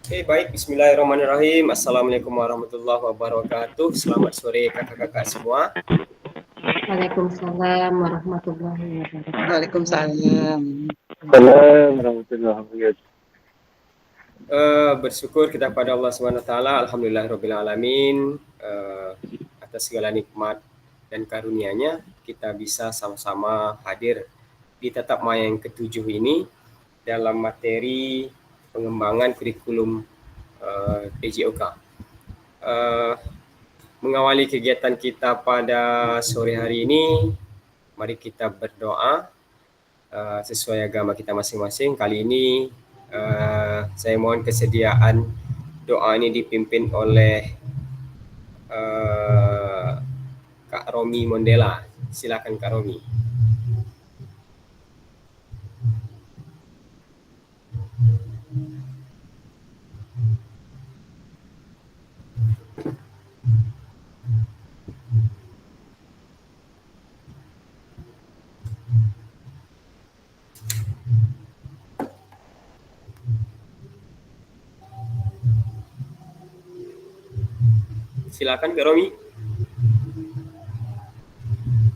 Oke, baik. Bismillahirrahmanirrahim. Assalamualaikum warahmatullahi wabarakatuh. Selamat sore kakak-kakak semua. Waalaikumsalam warahmatullahi wabarakatuh. Waalaikumsalam. Warahmatullahi wabarakatuh. Bersyukur kita pada Allah SWT. Alhamdulillahirabbil alamin. Atas segala nikmat dan karunia-Nya kita bisa sama-sama hadir di tatap maya yang ke-7 ini dalam materi pengembangan kurikulum PJOK. Mengawali kegiatan kita pada sore hari ini, mari kita berdoa sesuai agama kita masing-masing. Kali ini saya mohon kesediaan doa ini dipimpin oleh Kak Romi Mondela. Silakan Kak Romi. Silakan Kak Romi.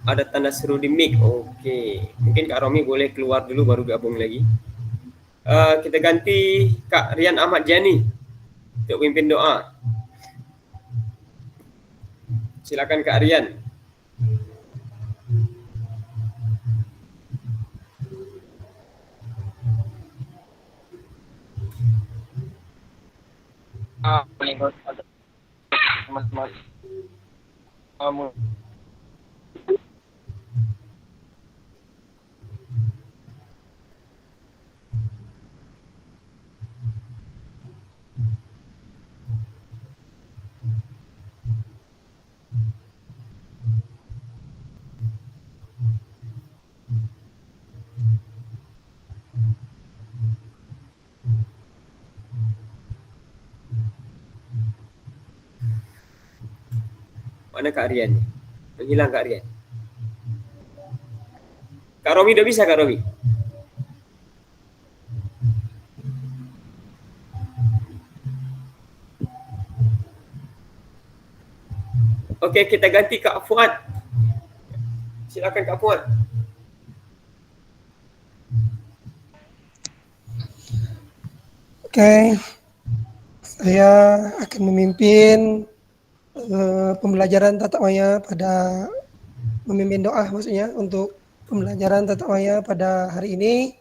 Ada tanda seru di mic. Oke. Mungkin Kak Romi boleh keluar dulu baru gabung lagi. Kita ganti Kak Rian Ahmad Jani untuk pimpin doa. Silakan Kak Rian. Mana Kak Rian? Menghilang Kak Rian. Kak Romi udah bisa Kak Romi? Oke, kita ganti Kak Fuad. Silakan Kak Fuad. Oke, saya akan memimpin pembelajaran tatap maya pada memimpin doa maksudnya untuk pembelajaran tatap maya pada hari ini.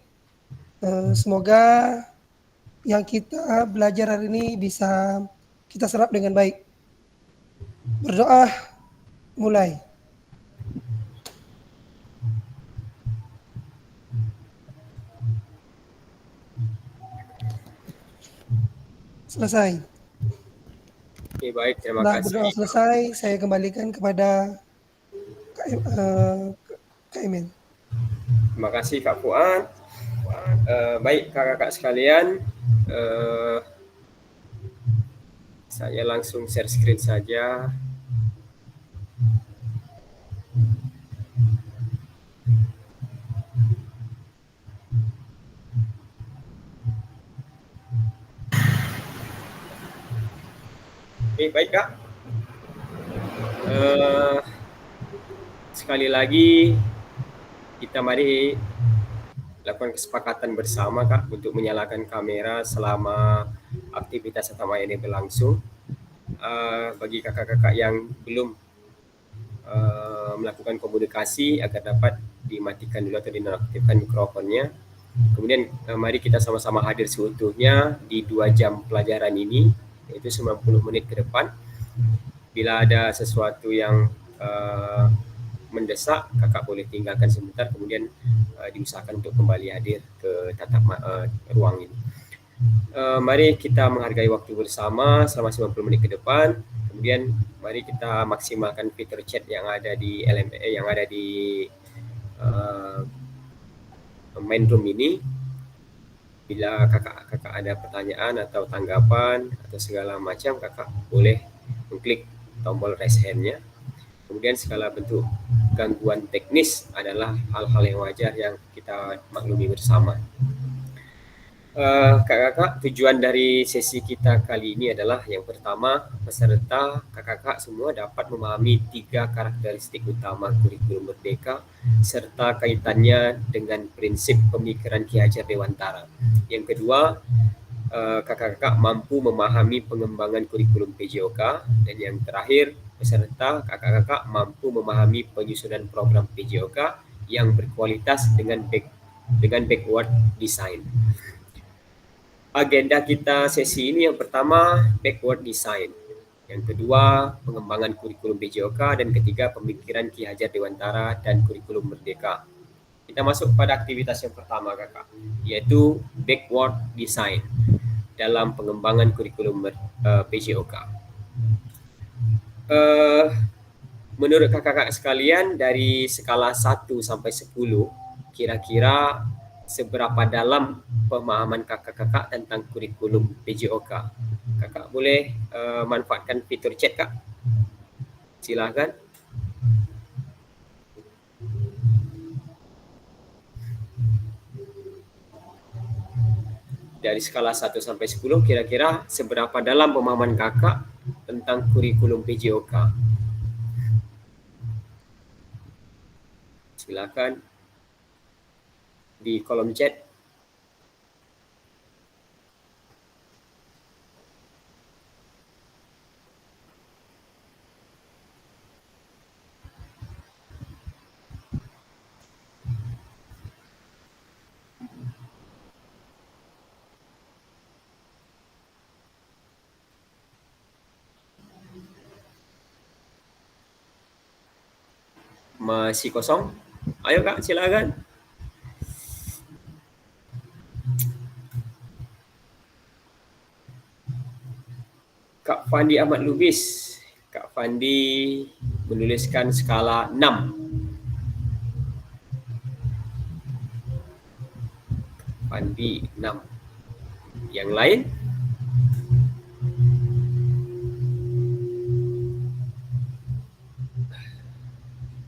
Semoga yang kita belajar hari ini bisa kita serap dengan baik. Berdoa, mulai. Selesai. Oke, baik. Terima Setelah kasih. berdoa selesai, saya kembalikan kepada Kak Emen. Terima kasih Kak Fuad. Baik kakak-kakak sekalian, saya langsung share screen saja. Oke, baik Kak. Sekali lagi kita mari lakukan kesepakatan bersama Kak untuk menyalakan kamera selama aktivitas tatap maya ini berlangsung. Bagi kakak-kakak yang belum melakukan komunikasi agar dapat dimatikan dulu atau dinonaktifkan mikrofonnya. Kemudian mari kita sama-sama hadir seutuhnya di 2 jam pelajaran ini, yaitu 90 menit ke depan. Bila ada sesuatu yang mendesak, kakak boleh tinggalkan sebentar, kemudian diusahakan untuk kembali hadir ke tatap ruang ini. Mari kita menghargai waktu bersama selama 90 menit ke depan. Kemudian mari kita maksimalkan fitur chat yang ada di LME, yang ada di main room ini. Bila kakak-kakak ada pertanyaan atau tanggapan atau segala macam, kakak boleh mengklik tombol raise hand-nya. Kemudian segala bentuk gangguan teknis adalah hal-hal yang wajar yang kita maklumi bersama. Kakak-kakak, tujuan dari sesi kita kali ini adalah yang pertama, peserta kakak-kakak semua dapat memahami 3 karakteristik utama kurikulum merdeka serta kaitannya dengan prinsip pemikiran Ki Hajar Dewantara. Yang kedua, kakak-kakak mampu memahami pengembangan kurikulum PJOK, dan yang terakhir, peserta kakak-kakak mampu memahami penyusunan program PJOK yang berkualitas dengan backward design. Agenda kita sesi ini yang pertama backward design, yang kedua pengembangan kurikulum PJOK, dan ketiga pemikiran Ki Hajar Dewantara dan kurikulum merdeka. Kita masuk pada aktivitas yang pertama kakak, yaitu backward design dalam pengembangan kurikulum PJOK. Menurut kakak-kakak sekalian, dari skala 1 sampai 10, kira-kira seberapa dalam pemahaman kakak-kakak tentang kurikulum PJOK? Kakak boleh manfaatkan fitur chat kak. Silakan. Dari skala 1 sampai 10, kira-kira seberapa dalam pemahaman kakak tentang kurikulum PJOK? Silakan di kolom chat. Masih kosong? Ayo kak, silakan. Kak Fandi Ahmad Lubis. Kak Fandi menuliskan skala 6. Fandi 6. Yang lain?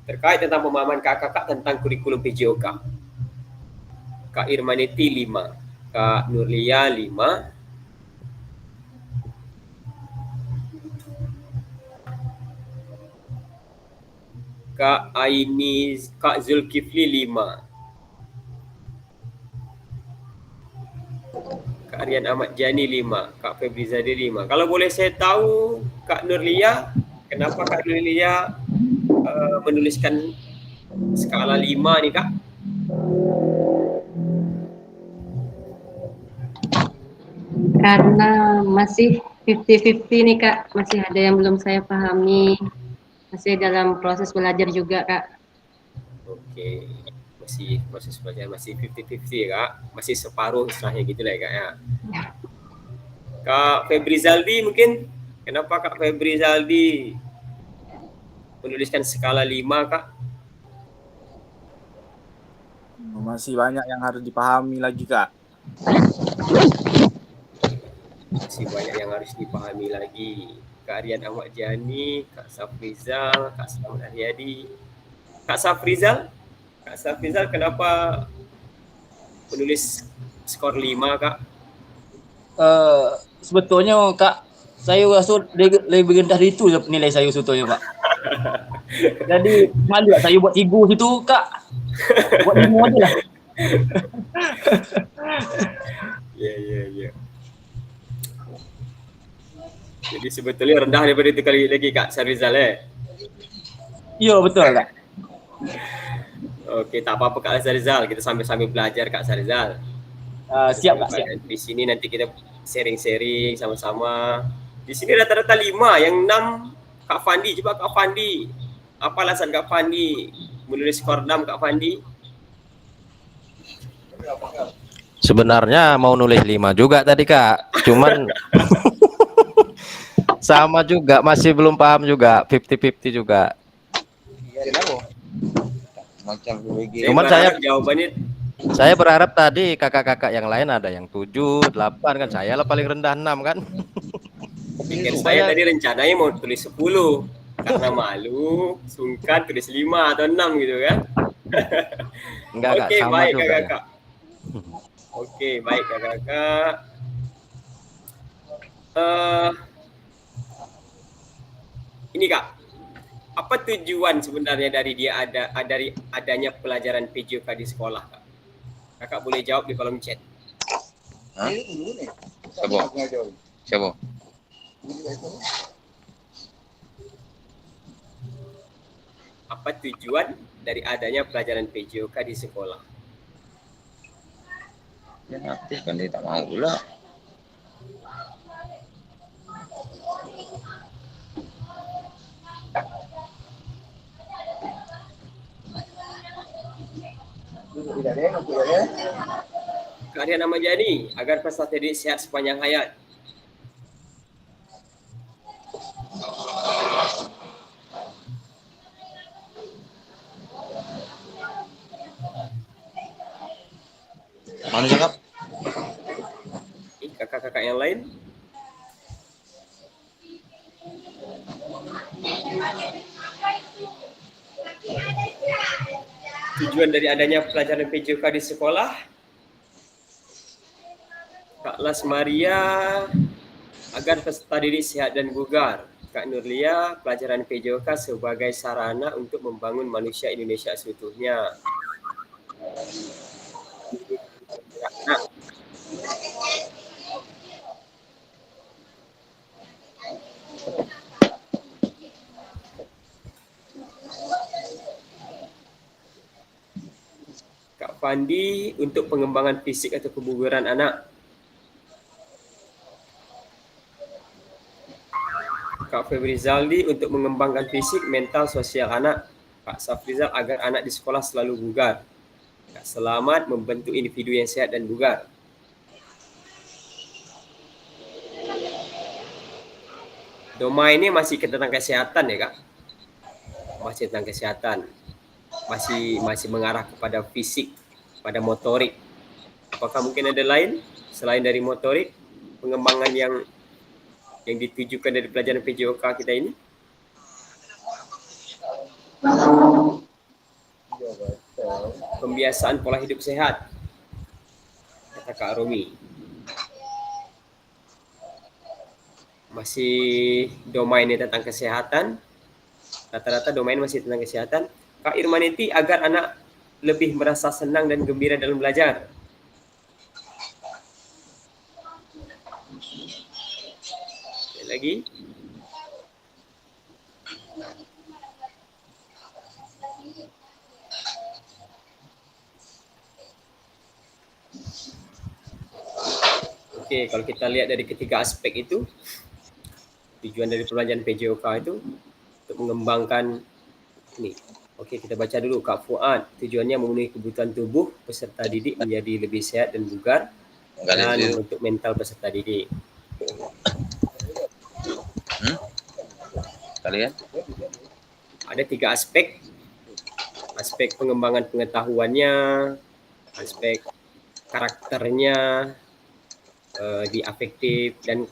Terkait tentang pemahaman kakak-kakak tentang kurikulum PJOK. Kak Irmaniti 5. Kak Nurlia 5. Kak Aini, Kak Zulkifli 5. Kak Rian Ahmad Jani 5. Kak Febri Zadi 5. Kalau boleh saya tahu, Kak Nurlia, kenapa Kak Nurlia menuliskan skala 5 nih kak? Karena masih 50-50 nih kak, masih ada yang belum saya pahami, masih dalam proses belajar juga kak. Oke, masih proses belajar, masih 50-50 ya kak, masih separuh istilahnya gitu lah ya kak ya. Kak Febri Zaldi mungkin, kenapa Kak Febri Zaldi menuliskan skala 5 kak? Masih banyak yang harus dipahami lagi kak. Masih banyak yang harus dipahami lagi. Kak Rian Ahmad Jani, Kak Safrizal, Kak Selamat Aryadi. Kak Safrizal kenapa menulis skor 5 kak? Sebetulnya kak, saya rasa lebih rendah dari itu nilai saya sebetulnya pak. Jadi malu lah saya buat 3 situ kak. Buat 5 aja lah. Ya. Jadi sebetulnya rendah daripada itu kali lagi Kak Safrizal Iya betul kak. Oke, tak apa-apa Kak Safrizal, kita sambil belajar Kak Safrizal. Siap kak, siap. Di sini nanti kita sharing-sharing sama-sama. Di sini rata-rata 5, yang 6 Kak Fandi. Coba Kak Fandi, apa alasan Kak Fandi menulis skor 6 Kak Fandi? Sebenarnya mau nulis 5 juga tadi kak, cuman sama juga, masih belum paham juga, 50-50 juga. Cuman saya berharap tadi kakak-kakak yang lain ada yang 7, 8 kan, saya lah paling rendah 6 kan. Pikir saya tadi rencananya mau tulis 10, karena malu, sungkan tulis 5 atau 6 gitu kan. Enggak kak, Oke, sama baik juga kakak. Oke, baik kakak-kakak. Ini kak, apa tujuan sebenarnya dari adanya pelajaran PJOK di sekolah kak? Kakak boleh jawab di kolom chat. Hah? Siapa? Apa tujuan dari adanya pelajaran PJOK di sekolah? Ya aktif kan dia tak mau pula. Karya nama jadi agar peserta didik sehat sepanjang hayat. Mana cakap? Kakak-kakak yang lain? Tujuan dari adanya pelajaran PJOK di sekolah? Kak Las Maria, agar peserta didik sehat dan bugar. Kak Nurlia, pelajaran PJOK sebagai sarana untuk membangun manusia Indonesia seutuhnya. Nah, Kak Fandi, untuk pengembangan fisik atau kebugaran anak. Kak Febri Zaldi, untuk mengembangkan fisik, mental, sosial anak. Kak Safrizal, agar anak di sekolah selalu bugar. Kak Selamat, membentuk individu yang sehat dan bugar. Domain ini masih tentang kesehatan ya kak? Masih tentang kesehatan. Masih mengarah kepada fisik, pada motorik. Apakah mungkin ada lain selain dari motorik, pengembangan yang ditujukan dari pelajaran PJOK kita ini? Pembiasaan pola hidup sehat, kata Kak Romi. Masih domainnya tentang kesehatan. Rata-rata domain masih tentang kesehatan. Kak Irmaniti, agar anak lebih merasa senang dan gembira dalam belajar. Lagi. Oke, kalau kita lihat dari ketiga aspek itu, tujuan dari pelajaran PJOK itu untuk mengembangkan ini. Oke, kita baca dulu. Kak Fuad, tujuannya memenuhi kebutuhan tubuh peserta didik menjadi lebih sehat dan bugar, dan untuk mental peserta didik. Kalian? Ada 3 aspek. Aspek pengembangan pengetahuannya, aspek karakternya, di afektif, dan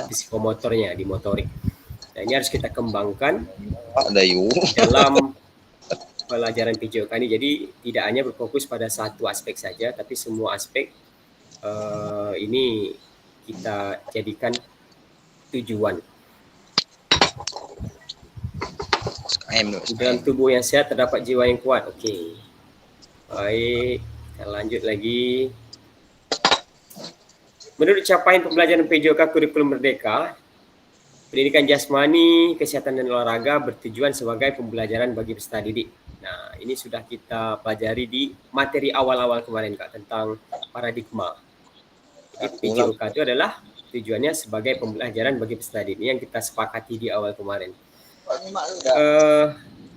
psikomotornya, di motorik. Nah, ini harus kita kembangkan dalam pelajaran PJOK ini. Jadi tidak hanya berfokus pada satu aspek saja, tapi semua aspek ini kita jadikan tujuan. Dalam tubuh yang sehat terdapat jiwa yang kuat. Okey. Baik, kita lanjut lagi. Menurut capaian pembelajaran PJOK Kurikulum Merdeka, pendidikan jasmani, kesehatan dan olahraga bertujuan sebagai pembelajaran bagi peserta didik. Nah, ini sudah kita pelajari di materi awal-awal kemarin Kak, tentang paradigma. Jadi PJOK itu adalah tujuannya sebagai pembelajaran bagi peserta didik yang kita sepakati di awal kemarin.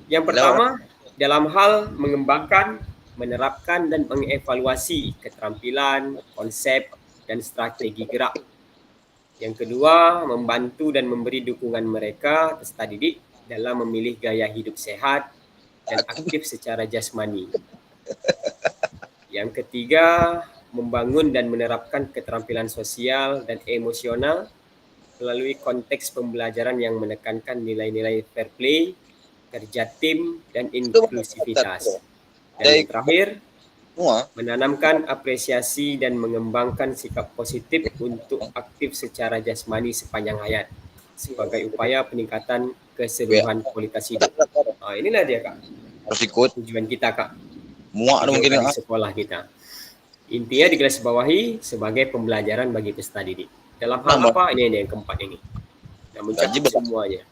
Yang pertama, dalam hal mengembangkan, menerapkan dan mengevaluasi keterampilan, konsep dan strategi gerak. Yang kedua, membantu dan memberi dukungan mereka peserta didik dalam memilih gaya hidup sehat dan aktif secara jasmani. Yang ketiga, membangun dan menerapkan keterampilan sosial dan emosional melalui konteks pembelajaran yang menekankan nilai-nilai fair play, kerja tim, dan inklusivitas. Dan yang terakhir, Semua. Menanamkan apresiasi dan mengembangkan sikap positif untuk aktif secara jasmani sepanjang hayat sebagai upaya peningkatan keseluruhan kualitas hidup. Inilah dia Kak, Harus ikut. tujuan kita Kak, Muak ada mungkin di sekolah kita. Intinya digarisbawahi sebagai pembelajaran bagi peserta didik. Dalam hal apa? Ini yang keempat ini. Yang mencakup semuanya.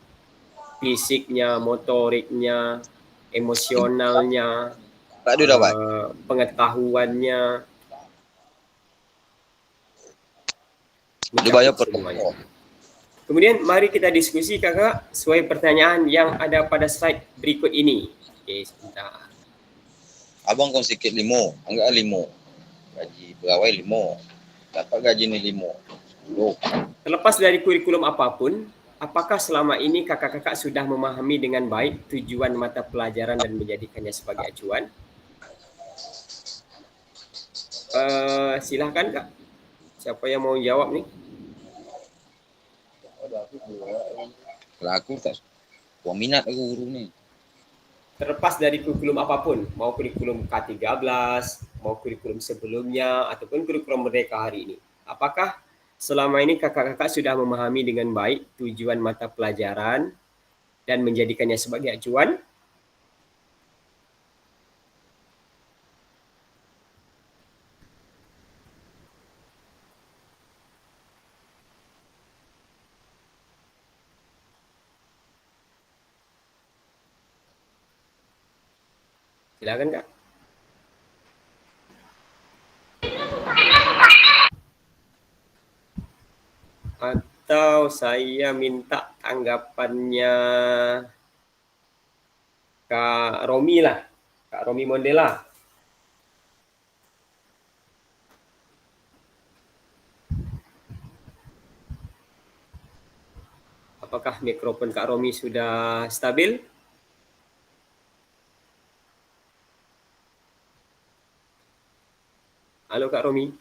Fisiknya, motoriknya, emosionalnya, pengetahuannya, dibayar semuanya. Kemudian mari kita diskusi Kakak sesuai pertanyaan yang ada pada slide berikut ini. Oke, sebentar. Abang kau sikit 5, enggak 5. Gaji pegawai 5. Dapat gaji ni 5. 10. Terlepas dari kurikulum apapun, apakah selama ini kakak-kakak sudah memahami dengan baik tujuan mata pelajaran dan menjadikannya sebagai acuan? Silahkan Kak. Siapa yang mau jawab nih? Kalau aku tak minat aku guru ni. Terlepas dari kurikulum apapun, mau kurikulum K13, mau kurikulum sebelumnya, ataupun kurikulum Merdeka hari ini. Apakah selama ini kakak-kakak sudah memahami dengan baik tujuan mata pelajaran dan menjadikannya sebagai acuan? Silakan Kak. Atau saya minta tanggapannya Kak Romi lah, Kak Romi Mondela. Apakah mikrofon Kak Romi sudah stabil? Halo Kak Romi.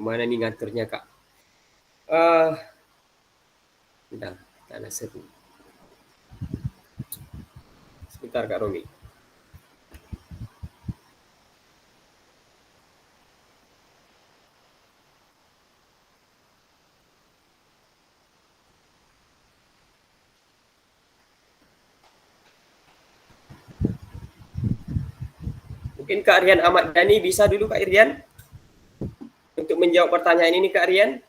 Mana nih ngaturnya Kak? Bentar, kita seru. Sebentar Kak Romi. Mungkin Kak Rian Ahmad Dhani bisa dulu Kak Rian untuk menjawab pertanyaan ini Kak Rian.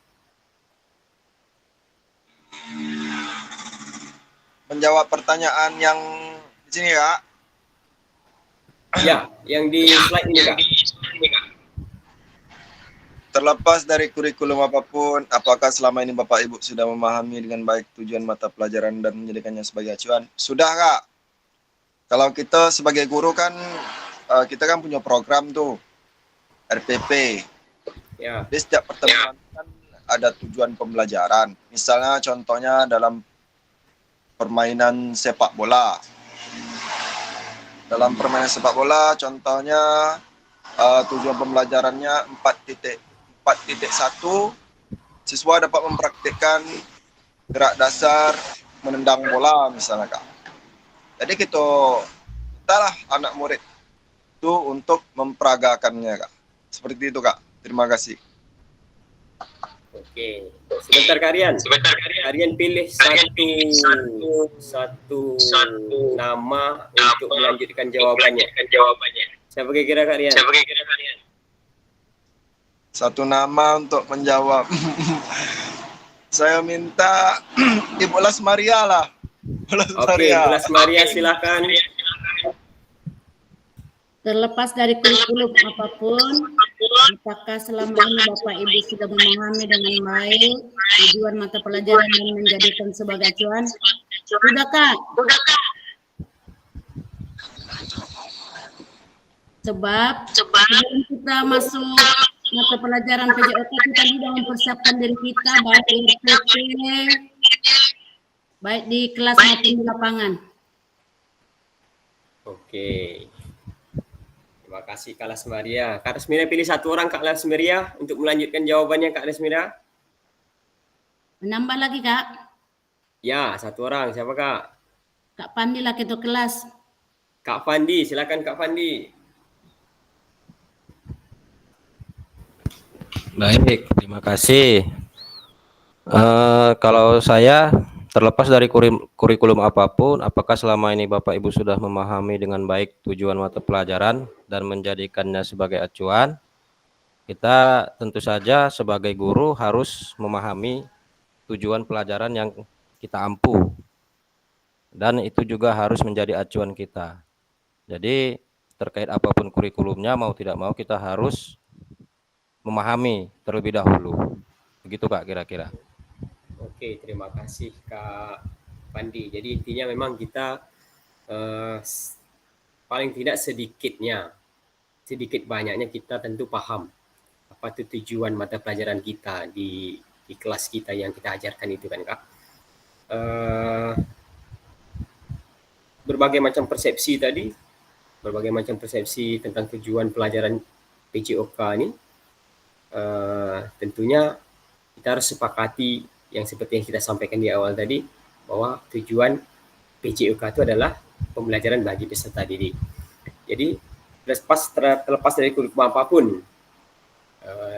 Menjawab pertanyaan yang di sini Kak. Ya, yang di slide ini Kak. Terlepas dari kurikulum apapun, apakah selama ini Bapak Ibu sudah memahami dengan baik tujuan mata pelajaran dan menjadikannya sebagai acuan? Sudah Kak. Kalau kita sebagai guru kan kita kan punya program tuh RPP. Ya. Di setiap pertemuan kan ada tujuan pembelajaran. Misalnya contohnya dalam permainan sepak bola. Dalam permainan sepak bola contohnya tujuan pembelajarannya 4.1 siswa dapat mempraktikkan gerak dasar menendang bola misalnya Kak. Jadi kita lah anak murid itu untuk memperagakannya Kak. Seperti itu Kak. Terima kasih. Oke. Sebentar Kak Rian. Kak Rian pilih satu nama untuk melanjutkan jawabannya. Siapa kira Kak Rian? Satu nama untuk menjawab. Saya minta Ibu Lasmaria lah. Oke, Ibu Lasmaria silakan. Terlepas dari kurikulum apapun, apakah selama ini Bapak Ibu sudah memahami dengan baik tujuan mata pelajaran dan menjadikan sebagai acuan? Sudah Kak? Sebab sebelum kita masuk mata pelajaran PJOK, kita sudah mempersiapkan diri kita baik di RPP, baik di kelas maupun di lapangan. Oke. Terima kasih Kak Lasmaria. Kak Lasmaria pilih satu orang Kak Lasmaria untuk melanjutkan jawabannya Kak Lasmaria. Menambah lagi, Kak. Ya, satu orang. Siapa Kak? Kak Pandi lah ketua kelas. Kak Fandi, silakan Kak Fandi. Baik, terima kasih. Kalau saya terlepas dari kurikulum apapun, apakah selama ini Bapak Ibu sudah memahami dengan baik tujuan mata pelajaran dan menjadikannya sebagai acuan? Kita tentu saja sebagai guru harus memahami tujuan pelajaran yang kita ampu. Dan itu juga harus menjadi acuan kita. Jadi terkait apapun kurikulumnya, mau tidak mau kita harus memahami terlebih dahulu. Begitu Kak kira-kira. Oke, terima kasih Kak Pandi. Jadi intinya memang kita paling tidak sedikit banyaknya kita tentu paham apa itu tujuan mata pelajaran kita di kelas kita yang kita ajarkan itu kan Kak. Berbagai macam persepsi tentang tujuan pelajaran PJOK ini tentunya kita harus sepakati yang seperti yang kita sampaikan di awal tadi, bahwa tujuan PJOK itu adalah pembelajaran bagi peserta didik. Jadi terlepas dari kurikulum apapun,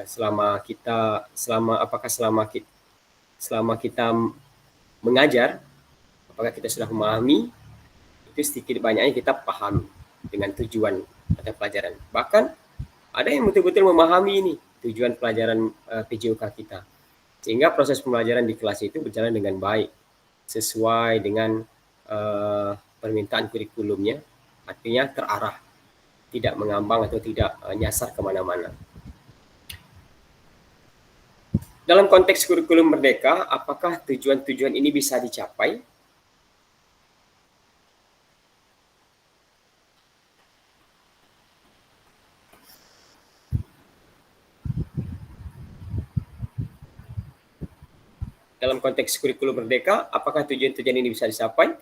selama kita mengajar, apakah kita sudah memahami, itu sedikit banyaknya kita paham dengan tujuan mata pelajaran. Bahkan ada yang betul-betul memahami ini tujuan pelajaran PJOK kita, sehingga proses pembelajaran di kelas itu berjalan dengan baik sesuai dengan permintaan kurikulumnya, artinya terarah, tidak mengambang atau tidak nyasar kemana-mana. Dalam konteks kurikulum merdeka, apakah tujuan-tujuan ini bisa dicapai? Dalam konteks kurikulum merdeka, apakah tujuan-tujuan ini bisa dicapai?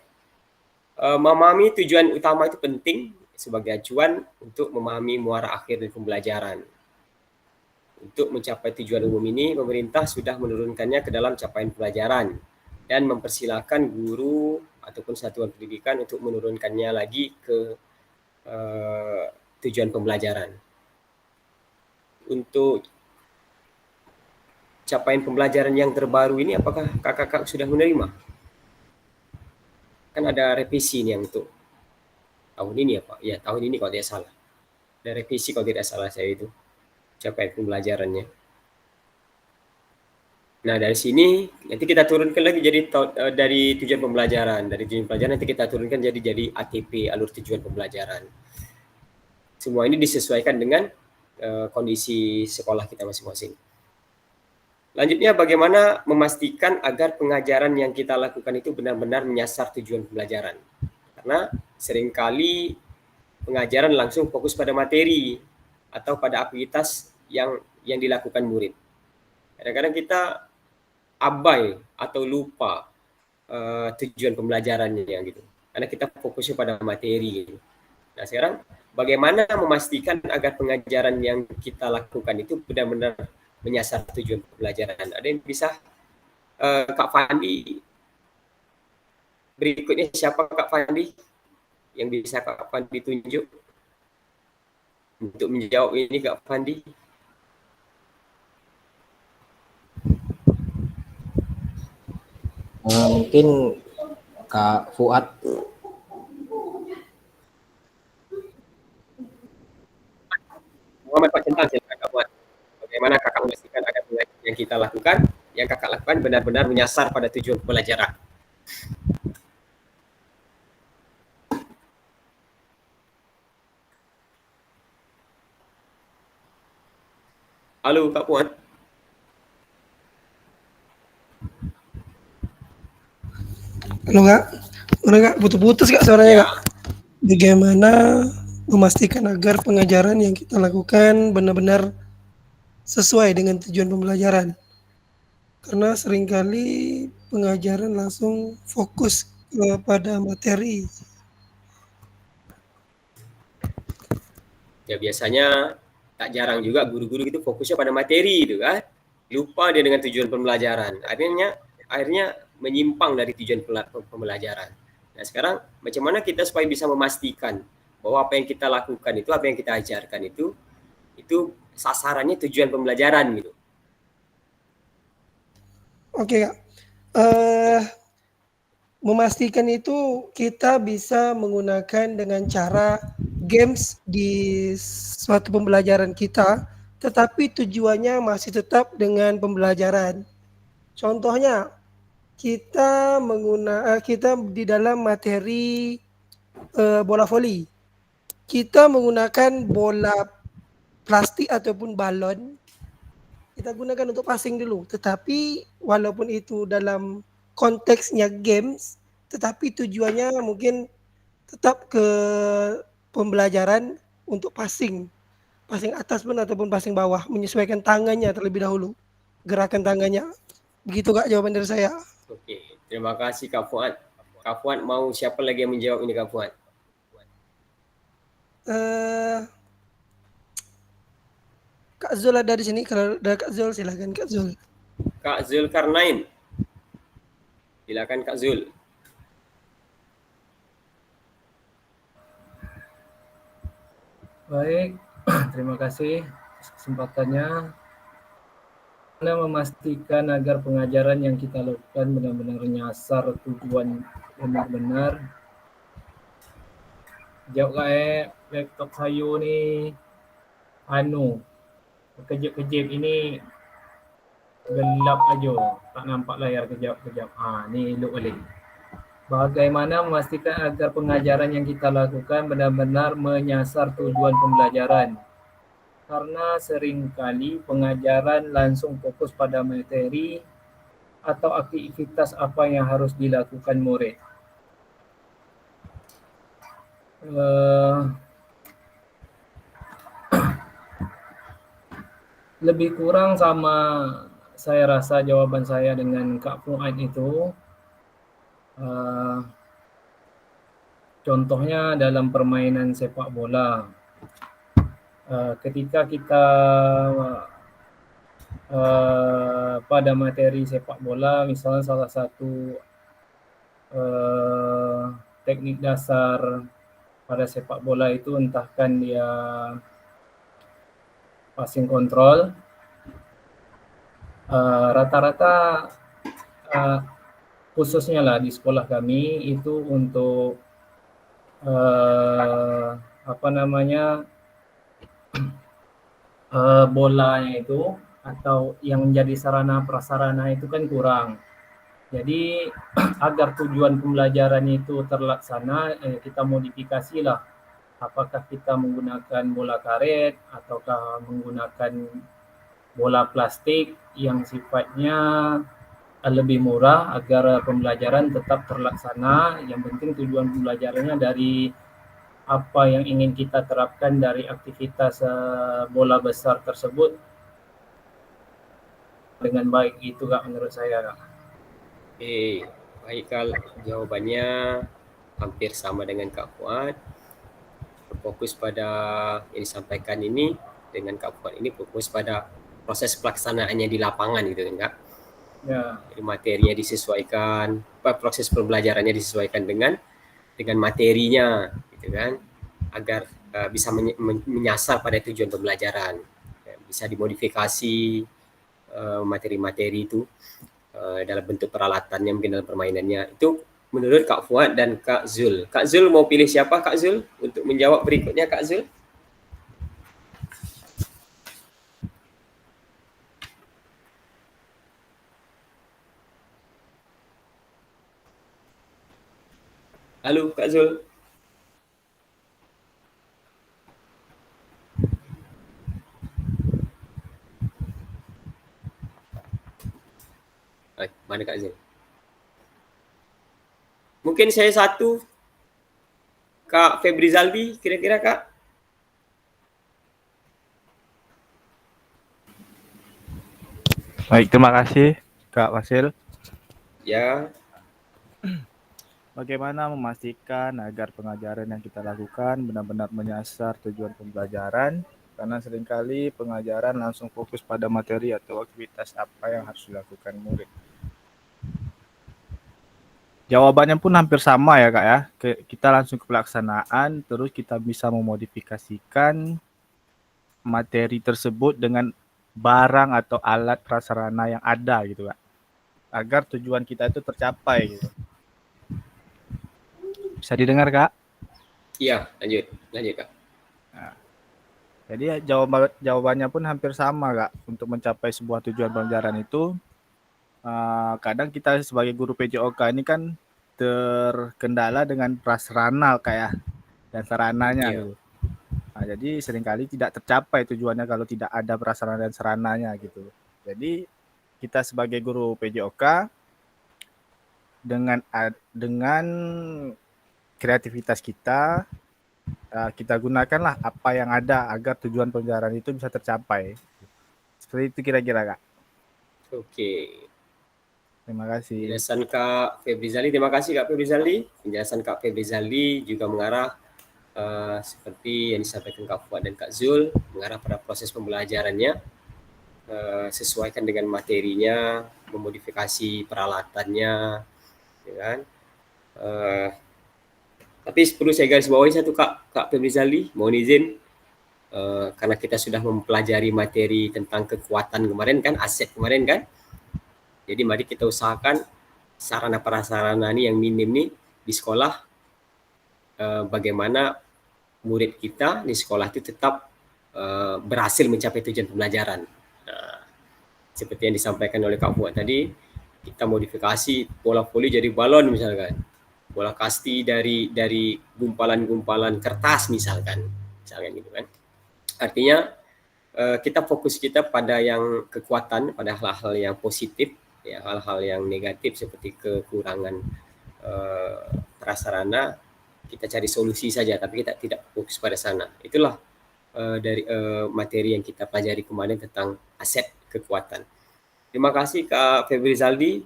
Memahami tujuan utama itu penting sebagai acuan untuk memahami muara akhir dari pembelajaran. Untuk mencapai tujuan umum ini, pemerintah sudah menurunkannya ke dalam capaian pelajaran dan mempersilahkan guru ataupun satuan pendidikan untuk menurunkannya lagi ke tujuan pembelajaran. Untuk capaian pembelajaran yang terbaru ini, apakah kakak-kakak sudah menerima? Kan ada revisi nih yang untuk tahun ini ya Pak? Ya, tahun ini kalau tidak salah. Ada revisi kalau tidak salah saya itu, capaian pembelajarannya. Nah, dari sini nanti kita turunkan lagi jadi dari tujuan pembelajaran. Dari tujuan pembelajaran nanti kita turunkan jadi ATP, alur tujuan pembelajaran. Semua ini disesuaikan dengan kondisi sekolah kita masing-masing. Lanjutnya, bagaimana memastikan agar pengajaran yang kita lakukan itu benar-benar menyasar tujuan pembelajaran. Karena seringkali pengajaran langsung fokus pada materi atau pada aktivitas yang dilakukan murid. Kadang-kadang kita abai atau lupa tujuan pembelajarannya gitu. Karena kita fokusnya pada materi gitu. Nah, sekarang bagaimana memastikan agar pengajaran yang kita lakukan itu benar-benar menyasar tujuan pembelajaran? Ada yang bisa Kak Fandi? Berikutnya siapa Kak Fandi? Yang bisa Kak Fandi tunjuk untuk menjawab ini Kak Fandi? Mungkin Kak Fuad. Muhammad Pak Centang, silakan Kak Fuad. Bagaimana kakak memastikan agar yang kita lakukan, yang kakak lakukan benar-benar menyasar pada tujuan pembelajaran? Halo Kak Fuad. Halo Kak, mana Kak? Putus-putus Kak suaranya Kak. Bagaimana memastikan agar pengajaran yang kita lakukan benar-benar sesuai dengan tujuan pembelajaran? Karena seringkali pengajaran langsung fokus kepada materi. Ya biasanya tak jarang juga guru-guru itu fokusnya pada materi itu kan. Lupa dia dengan tujuan pembelajaran. Akhirnya menyimpang dari tujuan pembelajaran. Nah, sekarang macam mana kita supaya bisa memastikan bahwa apa yang kita lakukan itu, apa yang kita ajarkan itu sasarannya tujuan pembelajaran gitu. Oke, Kak. Memastikan itu kita bisa menggunakan dengan cara games di suatu pembelajaran kita, tetapi tujuannya masih tetap dengan pembelajaran. Contohnya, kita di dalam materi bola voli. Kita menggunakan bola plastik ataupun balon. Kita gunakan untuk passing dulu, tetapi walaupun itu dalam konteksnya games, tetapi tujuannya mungkin tetap ke pembelajaran untuk passing atas pun ataupun passing bawah, menyesuaikan tangannya terlebih dahulu, gerakan tangannya. Begitu Kak jawaban dari saya. Oke, terima kasih Kak Fuad. Kak Fuad mau siapa lagi yang menjawab ini Kak Fuad? Kak Zul ada di sini, kalau ada Kak Zul silakan Kak Zul. Kak Zulkarnain. Silakan Kak Zul. Baik, terima kasih atas kesempatannya. Bagaimana memastikan agar pengajaran yang kita lakukan benar-benar nyasar tujuan benar-benar. Jawab laptop saya ni kejap-kejap ini gelap aja, tak nampak layar kejap-kejap. Ni elok balik. Bagaimana memastikan agar pengajaran yang kita lakukan benar-benar menyasar tujuan pembelajaran? Karena seringkali pengajaran langsung fokus pada materi atau aktivitas apa yang harus dilakukan murid. Lebih kurang sama saya rasa jawaban saya dengan Kak Fuad itu. Contohnya dalam permainan sepak bola. Ketika kita pada materi sepak bola, misalnya salah satu teknik dasar pada sepak bola itu entahkan dia passing control, rata-rata khususnya lah di sekolah kami itu untuk bolanya itu atau yang menjadi sarana prasarana itu kan kurang. Jadi agar tujuan pembelajaran itu terlaksana, kita modifikasi lah. Apakah kita menggunakan bola karet ataukah menggunakan bola plastik yang sifatnya lebih murah agar pembelajaran tetap terlaksana. Yang penting tujuan pembelajarannya dari apa yang ingin kita terapkan dari aktivitas bola besar tersebut dengan baik. Itu Kak menurut saya Kak. Oke, baik Kak, jawabannya hampir sama dengan Kak Fuad. Fokus pada yang disampaikan ini dengan Kak Fuad ini fokus pada proses pelaksanaannya di lapangan gitu kan Kak. Ya. Jadi materinya disesuaikan, proses pembelajarannya disesuaikan dengan materinya gitu kan, agar bisa menyasar pada tujuan pembelajaran. Bisa dimodifikasi materi-materi itu dalam bentuk peralatannya, mungkin dalam permainannya. Itu menurut Kak Fuad dan Kak Zul. Kak Zul mau pilih siapa Kak Zul untuk menjawab berikutnya Kak Zul? Halo Kak Zul. Mana Kak Zul? Mungkin saya satu. Kak Febri Zalbi, kira-kira Kak? Baik, terima kasih Kak Wasil. Ya. bagaimana memastikan agar pengajaran yang kita lakukan benar-benar menyasar tujuan pembelajaran, karena seringkali pengajaran langsung fokus pada materi atau aktivitas apa yang harus dilakukan murid. Jawabannya pun hampir sama ya Kak ya. Kita langsung ke pelaksanaan, terus kita bisa memodifikasikan materi tersebut dengan barang atau alat prasarana yang ada gitu Kak. Agar tujuan kita itu tercapai gitu. Bisa didengar Kak? Iya, lanjut Kak. Nah, jadi jawabannya pun hampir sama Kak. Untuk mencapai sebuah tujuan pembelajaran itu, kadang kita sebagai guru PJOK ini kan terkendala dengan prasarana kayak dan sarananya gitu. Nah, jadi seringkali tidak tercapai tujuannya kalau tidak ada prasarana dan sarananya gitu. Jadi kita sebagai guru PJOK dengan kreativitas kita gunakanlah apa yang ada agar tujuan pembelajaran itu bisa tercapai. Seperti itu kira-kira Kak. Oke. Terima kasih. Penjelasan Kak Febri Zali, terima kasih Kak Febri Zali. Penjelasan Kak Febri Zali juga mengarah seperti yang disampaikan Kak Fuad dan Kak Zul, mengarah pada proses pembelajarannya, sesuaikan dengan materinya, memodifikasi peralatannya, ya kan? Tapi perlu saya garis bawahi satu Kak Febri Zali, mohon izin, karena kita sudah mempelajari materi tentang kekuatan kemarin kan, aset kemarin kan. Jadi mari kita usahakan sarana prasarana ini yang minim nih di sekolah, bagaimana murid kita di sekolah itu tetap berhasil mencapai tujuan pembelajaran. Seperti yang disampaikan oleh Kak Fuad tadi, kita modifikasi bola voli jadi balon misalkan, bola kasti dari gumpalan-gumpalan kertas misalkan gitu kan. Artinya kita fokus kita pada yang kekuatan, pada hal-hal yang positif, ya, hal-hal yang negatif seperti kekurangan prasarana, kita cari solusi saja, tapi kita tidak fokus pada sana. Itulah dari materi yang kita pelajari kemarin tentang aset kekuatan. Terima kasih Kak Febri Zaldi.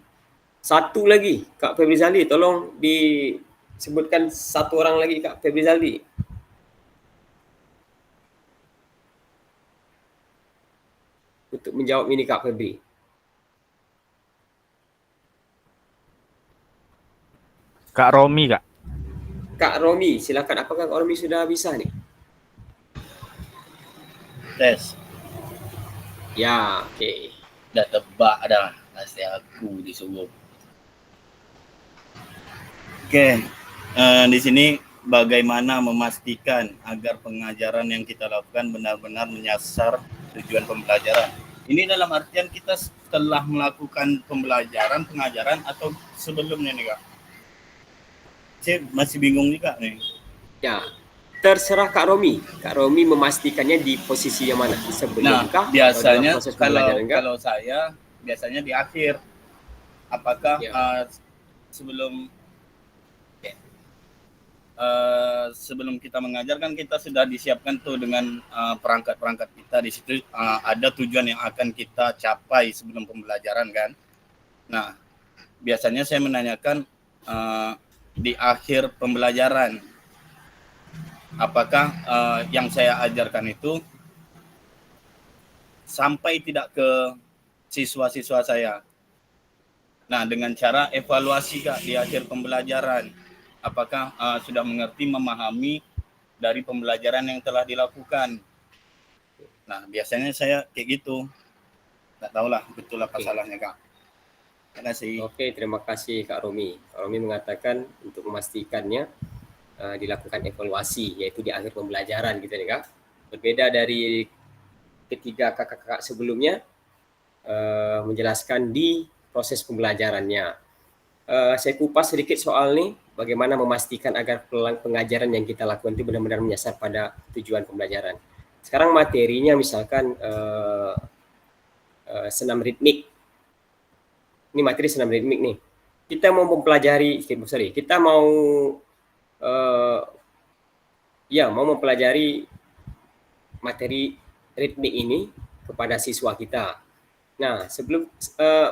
Satu lagi Kak Febri Zaldi, tolong disebutkan satu orang lagi Kak Febri Zaldi. Untuk menjawab ini Kak Febri. Kak Romi Kak. Kak Romi, silakan. Apakah Kak Romi sudah bisa nih? Tes. Ya, oke. Dah tebak dah kasih aku disuruh. Oke, di sini bagaimana memastikan agar pengajaran yang kita lakukan benar-benar menyasar tujuan pembelajaran. Ini dalam artian kita setelah melakukan pengajaran atau sebelumnya nih Kak? Saya masih bingung nih Kak nih. Ya, terserah Kak Romi. Kak Romi memastikannya di posisi yang mana? Sebelum kah? Biasanya kalau saya biasanya di akhir. Apakah sebelum kita mengajar kan kita sudah disiapkan tuh dengan perangkat-perangkat kita di situ, ada tujuan yang akan kita capai sebelum pembelajaran kan. Nah, biasanya saya menanyakan di akhir pembelajaran, apakah yang saya ajarkan itu sampai tidak ke siswa-siswa saya. Nah, dengan cara evaluasi Kak di akhir pembelajaran, apakah sudah mengerti, memahami dari pembelajaran yang telah dilakukan. Nah, biasanya saya kayak gitu. Nggak tahulah betul apa salahnya Kak. Terima kasih. Oke, terima kasih Kak Romi. Kak Romi mengatakan untuk memastikannya dilakukan evaluasi, yaitu di akhir pembelajaran gitu nih Kak. Berbeda dari ketiga kakak-kakak sebelumnya, menjelaskan di proses pembelajarannya. Saya kupas sedikit soal nih, bagaimana memastikan agar pengajaran yang kita lakukan itu benar-benar menyasar pada tujuan pembelajaran. Sekarang materinya misalkan senam ritmik. Ini materi senam ritmik nih. Kita mau mempelajari, kita mau mempelajari materi ritmik ini kepada siswa kita. Nah, sebelum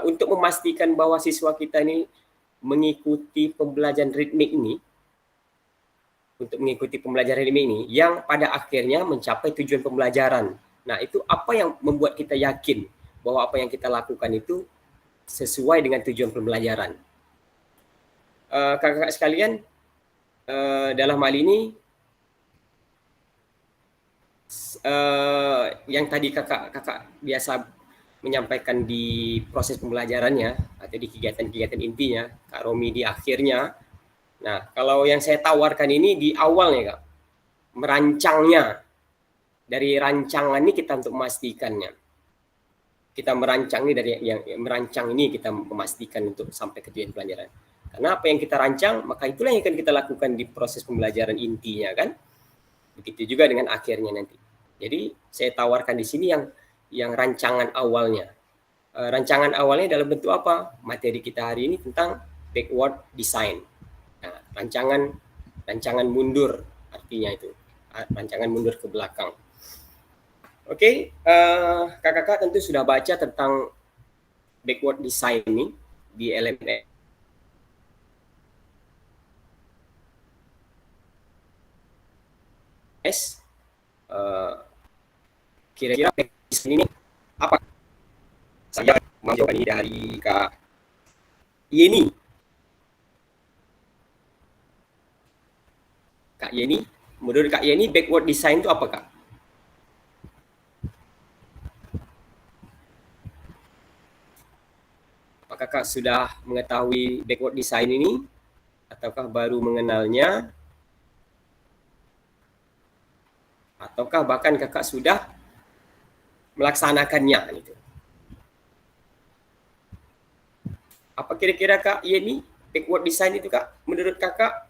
untuk memastikan bahwa siswa kita ini mengikuti pembelajaran ritmik ini, yang pada akhirnya mencapai tujuan pembelajaran. Nah, itu apa yang membuat kita yakin bahwa apa yang kita lakukan itu sesuai dengan tujuan pembelajaran. Kakak-kakak sekalian, dalam hal ini yang tadi kakak biasa menyampaikan di proses pembelajarannya atau di kegiatan-kegiatan intinya, Kak Romi di akhirnya. Nah, kalau yang saya tawarkan ini di awalnya, Kak, merancangnya. Dari rancangan ini kita untuk memastikannya. Kita merancang ini kita memastikan untuk sampai ke tujuan pelajaran. Karena apa yang kita rancang, maka itulah yang akan kita lakukan di proses pembelajaran intinya, kan? Begitu juga dengan akhirnya nanti. Jadi saya tawarkan di sini yang rancangan awalnya. Rancangan awalnya dalam bentuk apa? Materi kita hari ini tentang backward design. Nah, rancangan mundur artinya itu. Rancangan mundur ke belakang. Oke, kakak-kakak tentu sudah baca tentang backward design ini di LMS. Kira-kira ini apa? Saya menjawab ini dari Kak Yeni. Kak Yeni, menurut Kak Yeni backward design itu apa, Kak? Apakah Kak sudah mengetahui backward design ini ataukah baru mengenalnya? Ataukah bahkan kakak sudah melaksanakannya gitu. Apa kira-kira Kak Yeni backward design itu, Kak, menurut kakak?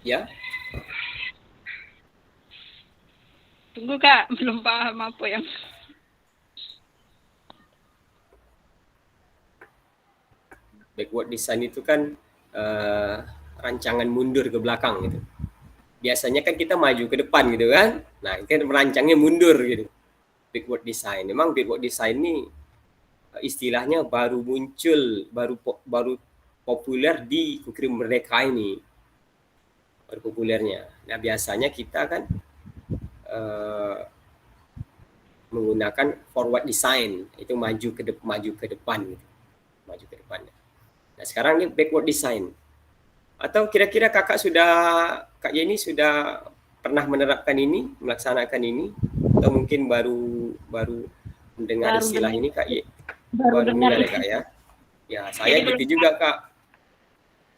Ya. Tunggu Kak, belum paham apa yang backward design itu kan rancangan mundur ke belakang gitu. Biasanya kan kita maju ke depan gitu kan. Nah, itu kan merancangnya mundur gitu. Backward design. Memang backward design ini istilahnya baru muncul, baru populer di kurikulum Merdeka ini. Baru populernya. Nah, biasanya kita kan menggunakan forward design, itu maju ke depan gitu. Maju ke depan. Nah, sekarang ini backward design. Atau kira-kira Kak Yeni sudah pernah menerapkan ini, melaksanakan ini, atau mungkin baru mendengar istilah ini, Kak Yeni? Baru dengar ya, Kak ya? Ya, saya gitu juga, Kak.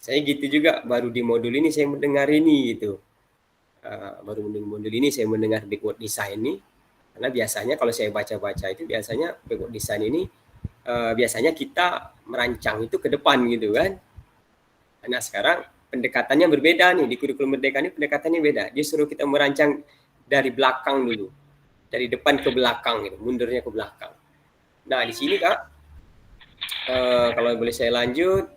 Saya gitu juga, baru di modul ini saya mendengar ini gitu. Baru di modul ini saya mendengar backward design ini. Karena biasanya kalau saya baca-baca itu biasanya backward design ini biasanya kita merancang itu ke depan gitu kan. Nah, sekarang pendekatannya berbeda nih, di kurikulum Merdeka ini pendekatannya beda. Dia suruh kita merancang dari belakang dulu. Dari depan ke belakang gitu, mundurnya ke belakang. Nah, di sini Kak, kalau boleh saya lanjut,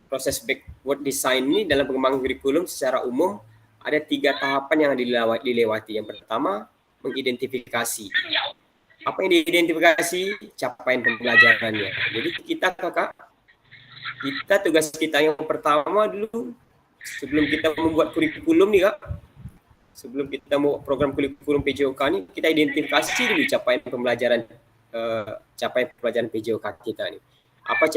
proses backward design ini dalam pengembangan kurikulum secara umum ada 3 tahapan yang dilewati. Yang pertama, mengidentifikasi. Apa yang diidentifikasi? Capaian pembelajarannya. Jadi kita tugas kita yang pertama dulu, sebelum kita membuat kurikulum nih Kak, sebelum kita mau program kurikulum PJOK ini, kita identifikasi dulu capaian pembelajaran PJOK kita nih. Apa